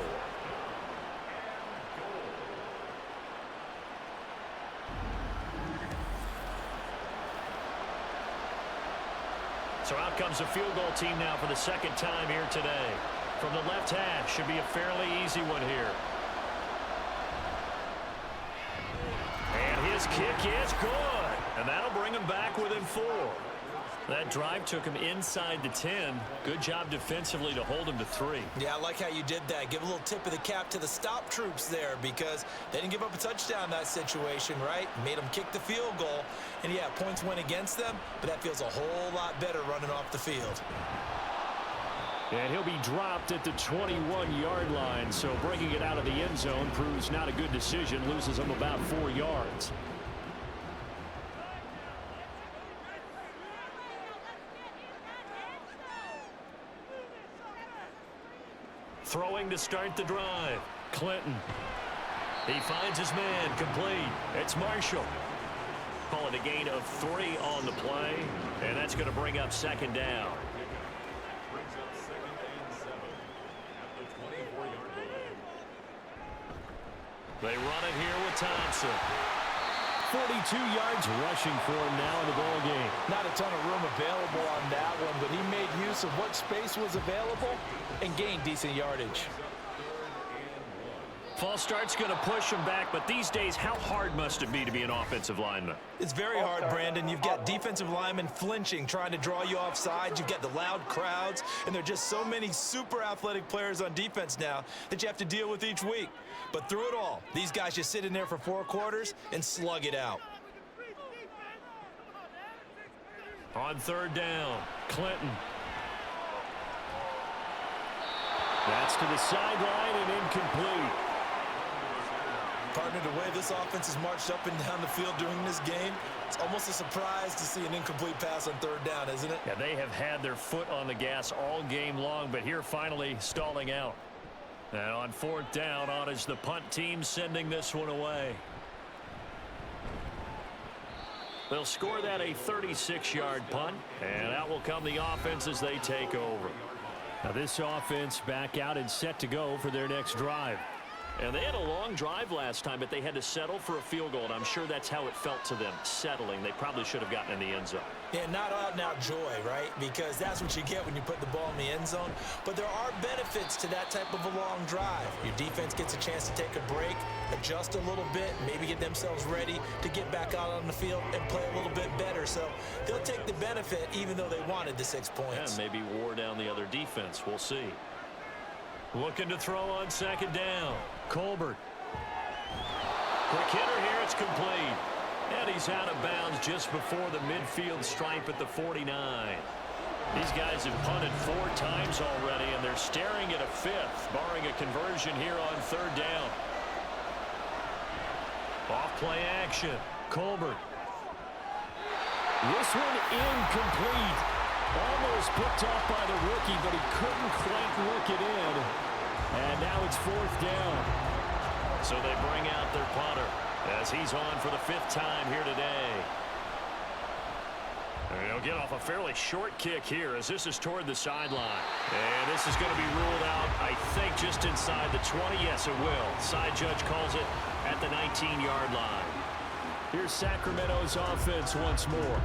So out comes a field goal team now for the 2nd time here today. From the left hash, should be a fairly easy one here. And his kick is good. And that'll bring him back within 4. That drive took him inside the 10. Good job defensively to hold him to 3. Yeah, I like how you did that. Give a little tip of the cap to the stop troops there because they didn't give up a touchdown in that situation, right? Made them kick the field goal. And, yeah, points went against them, but that feels a whole lot better running off the field. And he'll be dropped at the 21-yard line, so breaking it out of the end zone proves not a good decision, loses him about 4 yards. Throwing to start the drive. Clinton. He finds his man complete. It's Marshall. Call it a gain of 3 on the play, and that's going to bring up 2nd down. Brings up 2nd and 7 at the 24-yard line. They run it here with Thompson. 42 yards rushing for him now in the ball game. Not a ton of room available on that one, but he made use of what space was available and gained decent yardage. False start's going to push him back, but these days, how hard must it be to be an offensive lineman? It's very hard, Brandon. You've got defensive linemen flinching, trying to draw you off sides. You've got the loud crowds, and there are just so many super athletic players on defense now that you have to deal with each week. But through it all, these guys just sit in there for 4 quarters and slug it out. On 3rd down, Clinton. That's to the sideline and incomplete. Partner, the way this offense has marched up and down the field during this game, it's almost a surprise to see an incomplete pass on 3rd down, isn't it? Yeah, they have had their foot on the gas all game long, but here finally stalling out. And on 4th down, on is the punt team sending this one away. They'll score that a 36-yard punt, and out will come the offense as they take over. Now this offense back out and set to go for their next drive. And they had a long drive last time, but they had to settle for a field goal, and I'm sure that's how it felt to them, settling. They probably should have gotten in the end zone. Yeah, not out-and-out joy, right? Because that's what you get when you put the ball in the end zone. But there are benefits to that type of a long drive. Your defense gets a chance to take a break, adjust a little bit, maybe get themselves ready to get back out on the field and play a little bit better. So they'll take the benefit even though they wanted the 6 points. Yeah, maybe wore down the other defense. We'll see. Looking to throw on 2nd down. Colbert. Quick hitter here. It's complete. And he's out of bounds just before the midfield stripe at the 49. These guys have punted 4 times already, and they're staring at a 5th, barring a conversion here on 3rd down. Off-play action. Colbert. This one incomplete. Almost picked off by the rookie, but he couldn't quite work it in. And now it's 4th down. So they bring out their punter as he's on for the 5th time here today. And he'll get off a fairly short kick here as this is toward the sideline. And this is going to be ruled out, I think, just inside the 20. Yes, it will. Side judge calls it at the 19-yard line. Here's Sacramento's offense once more.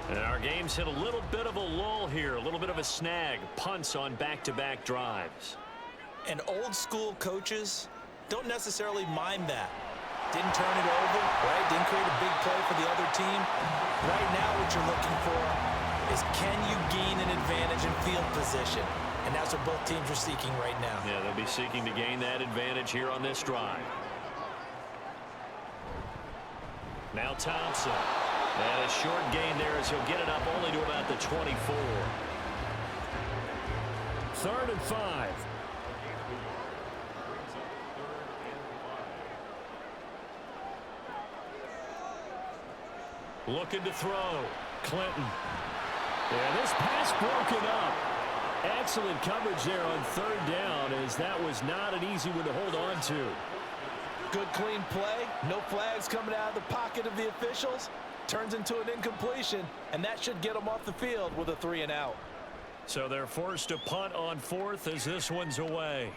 And our game's hit a little bit of a lull here, a little bit of a snag. Punts on back-to-back drives. And old-school coaches don't necessarily mind that. Didn't turn it over, right? Didn't create a big play for the other team. Right now what you're looking for is can you gain an advantage in field position? And that's what both teams are seeking right now. Yeah, they'll be seeking to gain that advantage here on this drive. Now Thompson. And a short gain there as he'll get it up only to about the 24. 3rd and 5. Looking to throw. Clinton. And this pass broken up. Excellent coverage there on 3rd down as that was not an easy one to hold on to. Good clean play. No flags coming out of the pocket of the officials. Turns into an incompletion, and that should get them off the field with a 3 and out. So they're forced to punt on 4th as this one's away.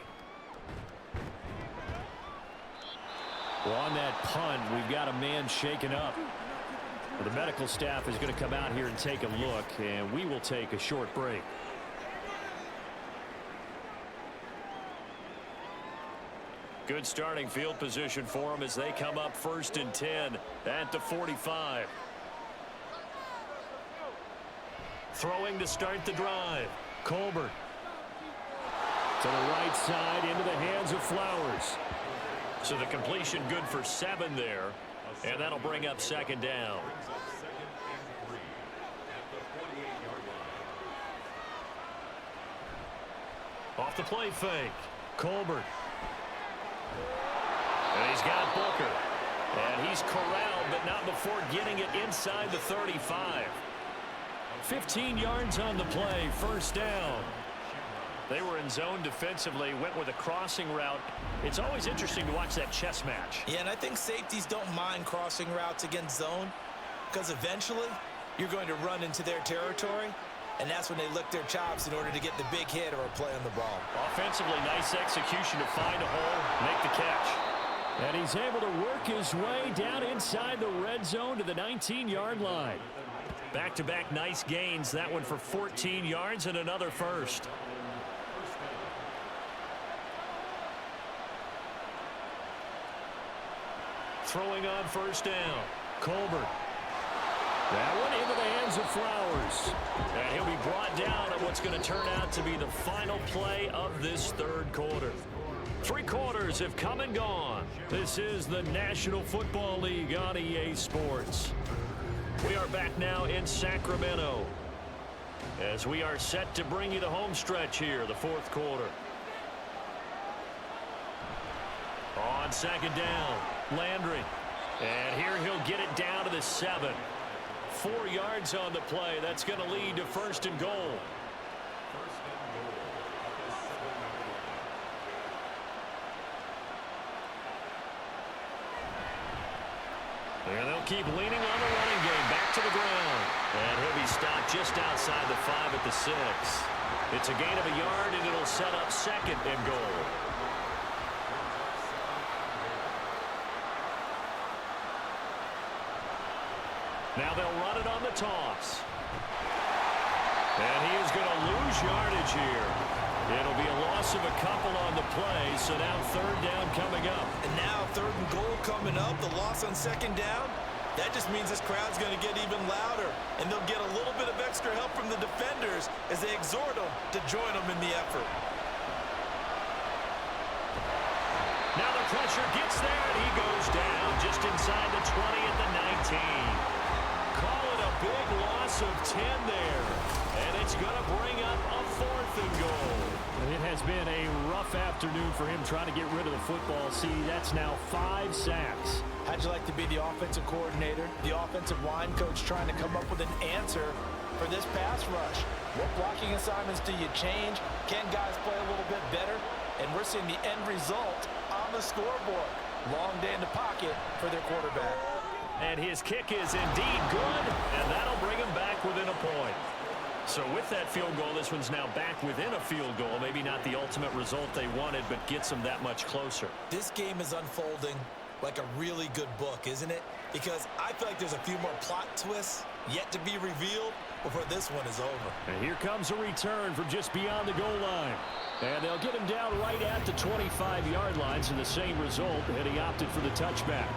Well, on that punt, we've got a man shaken up. The medical staff is going to come out here and take a look, and we will take a short break. Good starting field position for them as they come up 1st and 10 at the 45. Throwing to start the drive. Colbert. To the right side into the hands of Flowers. So the completion good for 7 there. And that'll bring up 2nd down. Off the play fake. Colbert. And he's got Booker. And he's corralled, but not before getting it inside the 35. 15 yards on the play, 1st down. They were in zone defensively, went with a crossing route. It's always interesting to watch that chess match. Yeah, and I think safeties don't mind crossing routes against zone because eventually you're going to run into their territory, and that's when they lick their chops in order to get the big hit or a play on the ball. Offensively, nice execution to find a hole, make the catch. And he's able to work his way down inside the red zone to the 19-yard line. Back-to-back nice gains. That one for 14 yards and another first. throwing on first down. Colbert. That one into the hands of Flowers. And he'll be brought down at what's going to turn out to be the final play of this third quarter. 3 quarters have come and gone. This is the National Football League on EA Sports. We are back now in Sacramento as we are set to bring you the home stretch here, the fourth quarter. On second down, Landry. And here he'll get it down to the 7. 4 yards on the play. That's going to lead to first and goal. And they'll keep leaning on the running game. Back to the ground. And he'll be stopped just outside the 5 at the 6. It's a gain of a yard, and it'll set up second and goal. Now they'll run it on the toss. And he is going to lose yardage here. It'll be a loss of a couple on the play, so now third down coming up. And now third and goal coming up. The loss on second down. That just means this crowd's going to get even louder. And they'll get a little bit of extra help from the defenders as they exhort them to join them in the effort. Now the pressure gets there, and he goes down just inside the 20 at the 19. Call it a big loss of 10 there. And it's going to bring up a fourth and goal. It has been a rough afternoon for him trying to get rid of the football. See, that's now 5 sacks. How'd you like to be the offensive coordinator, the offensive line coach trying to come up with an answer for this pass rush? What blocking assignments do you change? Can guys play a little bit better? And we're seeing the end result on the scoreboard. Long day in the pocket for their quarterback. And his kick is indeed good, and that'll bring him back within a point. So with that field goal, this one's now back within a field goal. Maybe not the ultimate result they wanted, but gets them that much closer. This game is unfolding like a really good book, isn't it? Because I feel like there's a few more plot twists yet to be revealed before this one is over. And here comes a return from just beyond the goal line. And they'll get him down right at the 25-yard line, so the same result, and he opted for the touchback.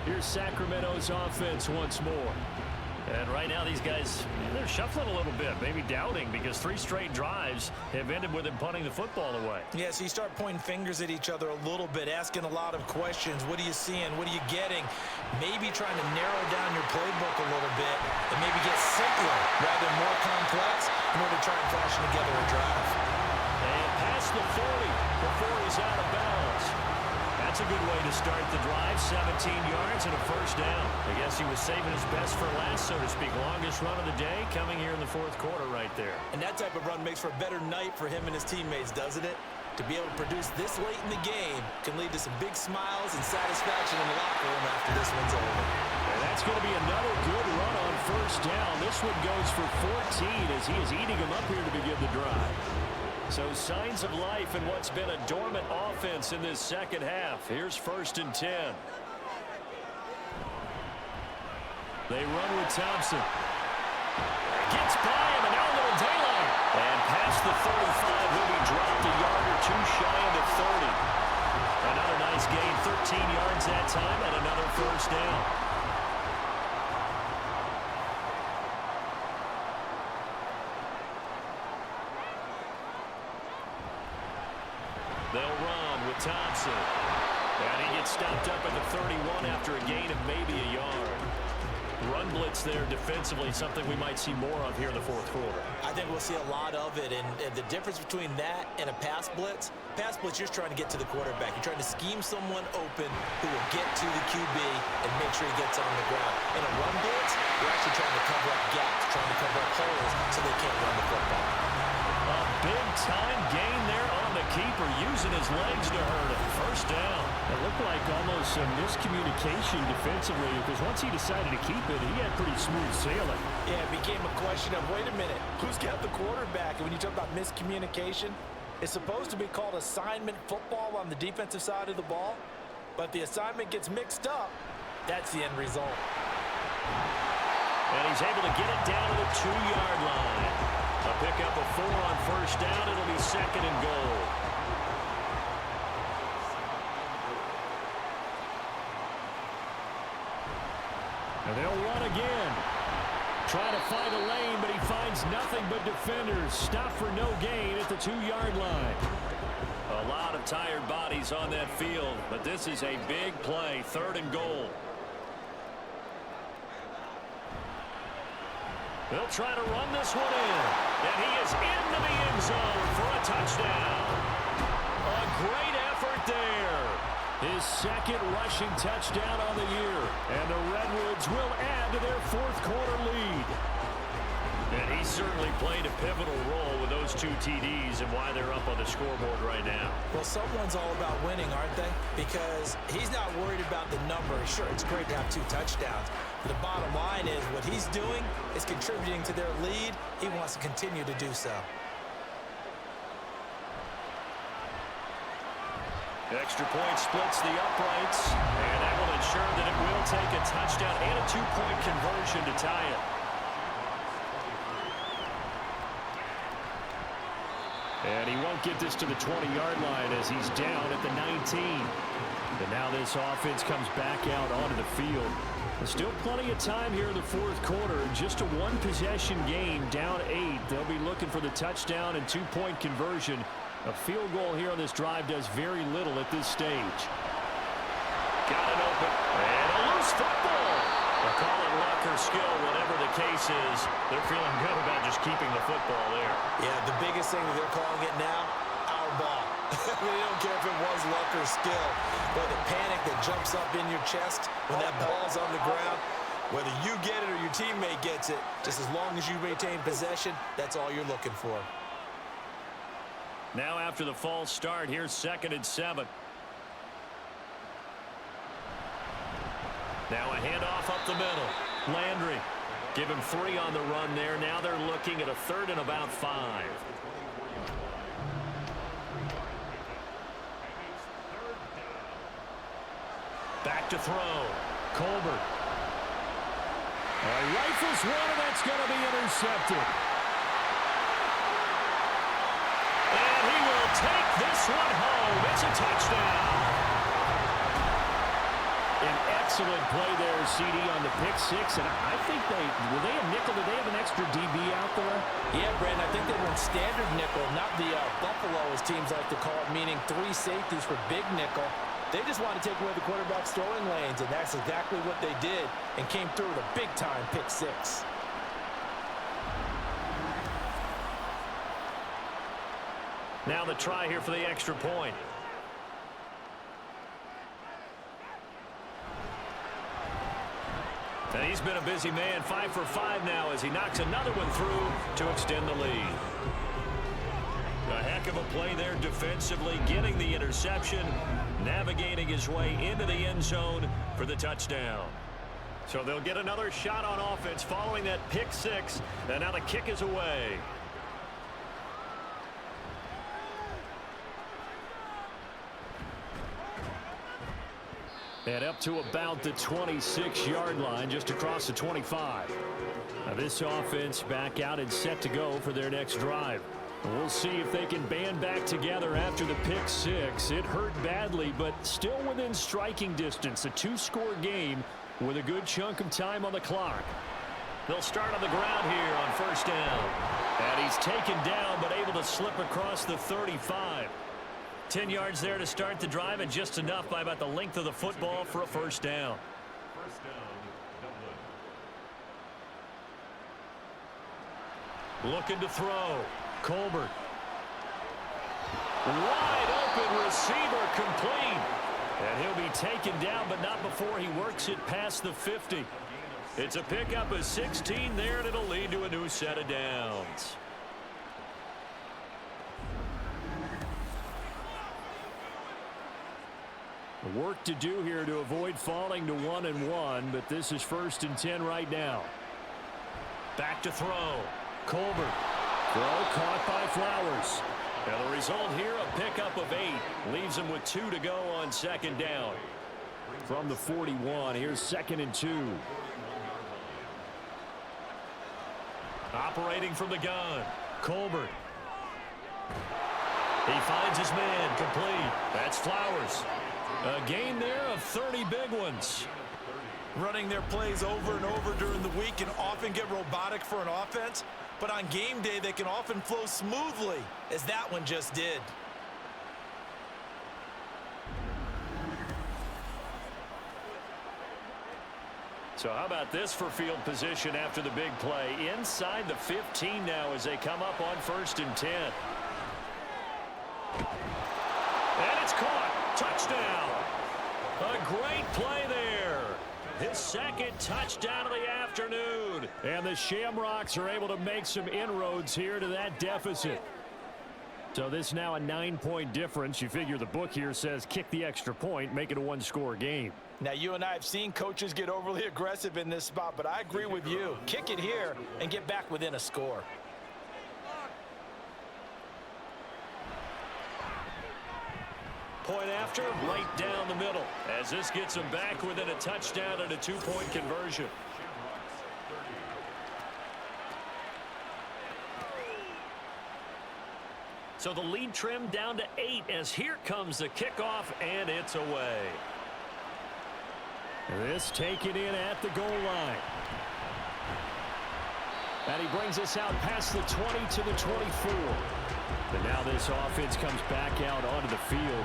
Here's Sacramento's offense once more. And right now these guys, they're shuffling a little bit, maybe doubting, because 3 straight drives have ended with him punting the football away. Yeah, so you start pointing fingers at each other a little bit, asking a lot of questions. What are you seeing? What are you getting? Maybe trying to narrow down your playbook a little bit and maybe get simpler rather than more complex in order to try and fashion together a drive. And past the 40 before he's out of bounds. That's a good way to start the drive. 17 yards and a first down. I guess he was saving his best for last, so to speak. Longest run of the day coming here in the fourth quarter right there. And that type of run makes for a better night for him and his teammates, doesn't it? To be able to produce this late in the game can lead to some big smiles and satisfaction in the locker room after this one's over. And that's going to be another good run on first down. This one goes for 14 as he is eating them up here to begin the drive. So signs of life in what's been a dormant offense in this second half. Here's first and 10. They run with Thompson. Gets by him, and now a little daylight. And past the 35, will be dropped a yard or 2 shy of the 30. Another nice gain, 13 yards that time, and another first down. They'll run with Thompson. And he gets stopped up at the 31 after a gain of maybe a yard. Run blitz there defensively, something we might see more of here in the fourth quarter. I think we'll see a lot of it, and the difference between that and a pass blitz, you're trying to get to the quarterback. You're trying to scheme someone open who will get to the QB and make sure he gets on the ground. In a run blitz, you're actually trying to cover up gaps, trying to cover up holes so they can't run the football. A big-time gain there on the keeper, using his legs to hurt him. First down. It looked like almost some miscommunication defensively, because once he decided to keep it, he had pretty smooth sailing. Yeah, it became a question of, wait a minute, who's got the quarterback? And when you talk about miscommunication, it's supposed to be called assignment football on the defensive side of the ball. But the assignment gets mixed up, that's the end result. And he's able to get it down to the 2-yard line. A pickup of 4 on first down. It'll be second and goal. And they'll run again. Trying to find a lane, but he finds nothing but defenders. Stop for no gain at the 2-yard line. A lot of tired bodies on that field, but this is a big play, 3rd and goal. They'll try to run this one in, and he is into the end zone for a touchdown. A great effort there. His 2nd rushing touchdown on the year, and the Redwoods will add to their 4th quarter lead. And he certainly played a pivotal role with those 2 TDs and why they're up on the scoreboard right now. Well, someone's all about winning, aren't they? Because he's not worried about the number. Sure, it's great to have 2 touchdowns. But the bottom line is what he's doing is contributing to their lead. He wants to continue to do so. Extra point splits the uprights, and that will ensure that it will take a touchdown and a 2-point conversion to tie it. And he won't get this to the 20-yard line as he's down at the 19. And now this offense comes back out onto the field. There's still plenty of time here in the 4th quarter. Just a 1-possession game, down 8. They'll be looking for the touchdown and 2-point conversion. A field goal here on this drive does very little at this stage. Got it open. And a loose football. They'll call it luck or skill, whatever the case is. They're feeling good about just keeping the football there. Yeah, the biggest thing that they're calling it now, our ball. I mean, they don't care if it was luck or skill. But the panic that jumps up in your chest when that ball's on the ground, whether you get it or your teammate gets it, just as long as you maintain possession, that's all you're looking for. Now after the false start, here's 2nd and 7. Now a handoff up the middle. Landry, give him 3 on the run there. Now they're looking at a 3rd and about 5. Back to throw. Colbert. Rifles one, and that's going to be intercepted. And he will take this one home. It's a touchdown. An excellent play there, CD, on the pick 6. And I think were they a nickel? Did they have an extra DB out there? Yeah, Brandon, I think they went standard nickel, not the Buffalo, as teams like to call it, meaning 3 safeties for big nickel. They just want to take away the quarterback's throwing lanes, and that's exactly what they did and came through with a big-time pick 6. Now the try here for the extra point. And he's been a busy man, 5 for 5 now as he knocks another one through to extend the lead. A heck of a play there defensively, getting the interception, navigating his way into the end zone for the touchdown. So they'll get another shot on offense following that pick 6, and now the kick is away. And up to about the 26-yard line, just across the 25. Now this offense back out and set to go for their next drive. We'll see if they can band back together after the pick 6. It hurt badly, but still within striking distance. A 2-score game with a good chunk of time on the clock. They'll start on the ground here on 1st down. And he's taken down, but able to slip across the 35. 10 yards there to start the drive, and just enough by about the length of the football for a 1st down. 1st down, Dublin. Looking to throw. Colbert. Wide open receiver, complete. And he'll be taken down, but not before he works it past the 50. It's a pickup of 16 there, and it'll lead to a new set of downs. Work to do here to avoid falling to 1-1, but this is 1st and 10 right now. Back to throw. Colbert. Throw caught by Flowers. And the result here, a pickup of 8. Leaves him with 2 to go on 2nd down. From the 41, here's 2nd and 2. Operating from the gun. Colbert. He finds his man, complete. That's Flowers. A gain there of 30 big ones. running their plays over and over during the week can often get robotic for an offense, but on game day they can often flow smoothly, as that one just did. So how about this for field position after the big play? Inside the 15 now as they come up on 1st and 10. And it's caught. Touchdown. A great play there. His second touchdown of the afternoon. And the Shamrocks are able to make some inroads here to that deficit. So this now a 9-point difference. You figure the book here says kick the extra point, make it a one-score game. Now, you and I have seen coaches get overly aggressive in this spot, but I agree with you. Kick it here and get back within a score. Point after, right down the middle, as this gets them back within a touchdown and a 2-point conversion. So the lead trimmed down to 8 as here comes the kickoff, and it's away. This taken in at the goal line. And he brings us out past the 20 to the 24. But now this offense comes back out onto the field.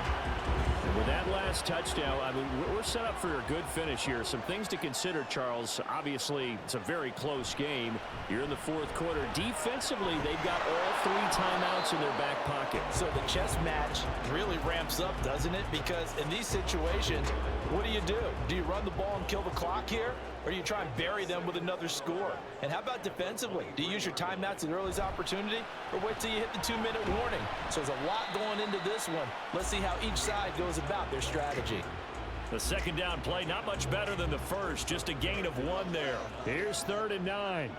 And with that last touchdown, I mean, we're set up for a good finish here. Some things to consider, Charles. Obviously, it's a very close game. You're in the 4th quarter. Defensively, they've got all 3 timeouts in their back pocket. So the chess match really ramps up, doesn't it? Because in these situations, what do? Do you run the ball and kill the clock here? Or do you try and bury them with another score? And how about defensively? Do you use your timeouts at earliest opportunity? Or wait till you hit the 2-minute warning? So there's a lot going into this one. Let's see how each side goes about their strategy. The second down play, not much better than the first. Just a gain of 1 there. Here's 3rd and 9.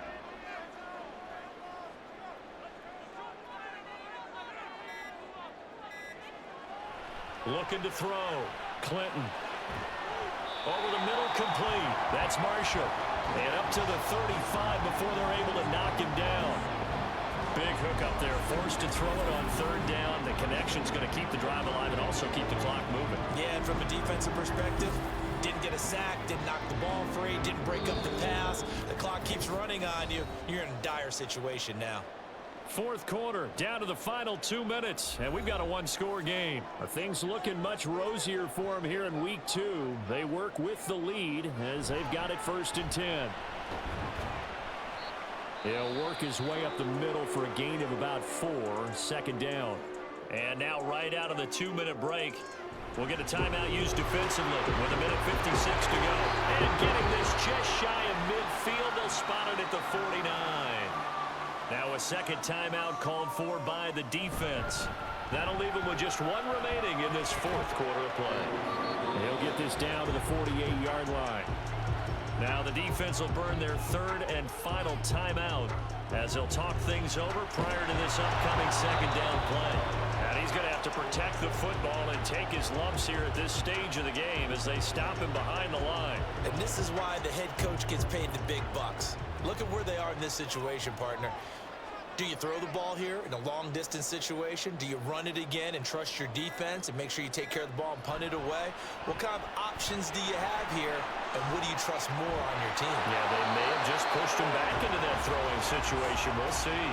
Looking to throw. Clinton. Over the middle, complete. That's Marshall. And up to the 35 before they're able to knock him down. Big hook up there. Forced to throw it on 3rd down. The connection's going to keep the drive alive and also keep the clock moving. Yeah, and from a defensive perspective, didn't get a sack, didn't knock the ball free, didn't break up the pass. The clock keeps running on you. You're in a dire situation now. 4th quarter, down to the final 2 minutes, and we've got a 1-score game. Things looking much rosier for them here in week 2. They work with the lead as they've got it 1st and 10. He'll work his way up the middle for a gain of about 4, 2nd down. And now right out of the 2-minute break, we'll get a timeout used defensively with 1:56 to go. And getting this just shy of midfield, they'll spot it at the 49. Now a second timeout called for by the defense. That'll leave him with just 1 remaining in this 4th quarter of play. He'll get this down to the 48-yard line. Now the defense will burn their 3rd and final timeout as they'll talk things over prior to this upcoming 2nd down play. And he's going to have to protect the football and take his lumps here at this stage of the game as they stop him behind the line. And this is why the head coach gets paid the big bucks. Look at where they are in this situation, partner. Do you throw the ball here in a long-distance situation? Do you run it again and trust your defense and make sure you take care of the ball and punt it away? What kind of options do you have here, and what do you trust more on your team? Yeah, they may have just pushed him back into that throwing situation. We'll see.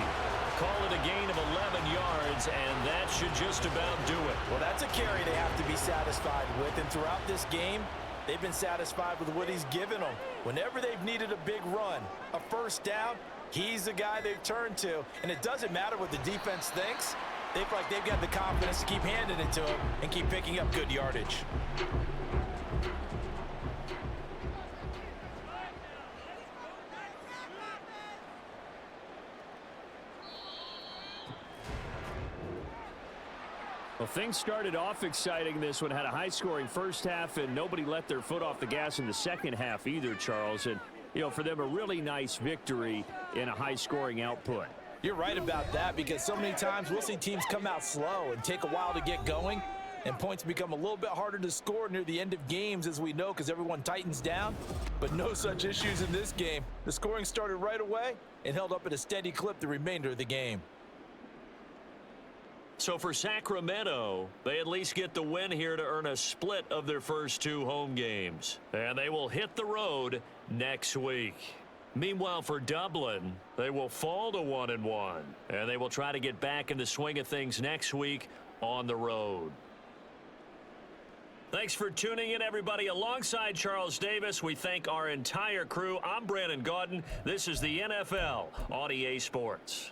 Call it a gain of 11 yards, and that should just about do it. Well, that's a carry they have to be satisfied with, and throughout this game, they've been satisfied with what he's given them. Whenever they've needed a big run, a 1st down, he's the guy they've turned to. And it doesn't matter what the defense thinks. They feel like they've got the confidence to keep handing it to him and keep picking up good yardage. Well, things started off exciting. This one had a high-scoring first half, and nobody let their foot off the gas in the second half either, Charles. And, you know, for them, a really nice victory in a high-scoring output. You're right about that, because so many times we'll see teams come out slow and take a while to get going, and points become a little bit harder to score near the end of games, as we know, because everyone tightens down. But no such issues in this game. The scoring started right away and held up at a steady clip the remainder of the game. So for Sacramento, they at least get the win here to earn a split of their first 2 home games. And they will hit the road next week. Meanwhile, for Dublin, they will fall to 1-1. And they will try to get back in the swing of things next week on the road. Thanks for tuning in, everybody. Alongside Charles Davis, we thank our entire crew. I'm Brandon Gaudin. This is the NFL on EA Sports.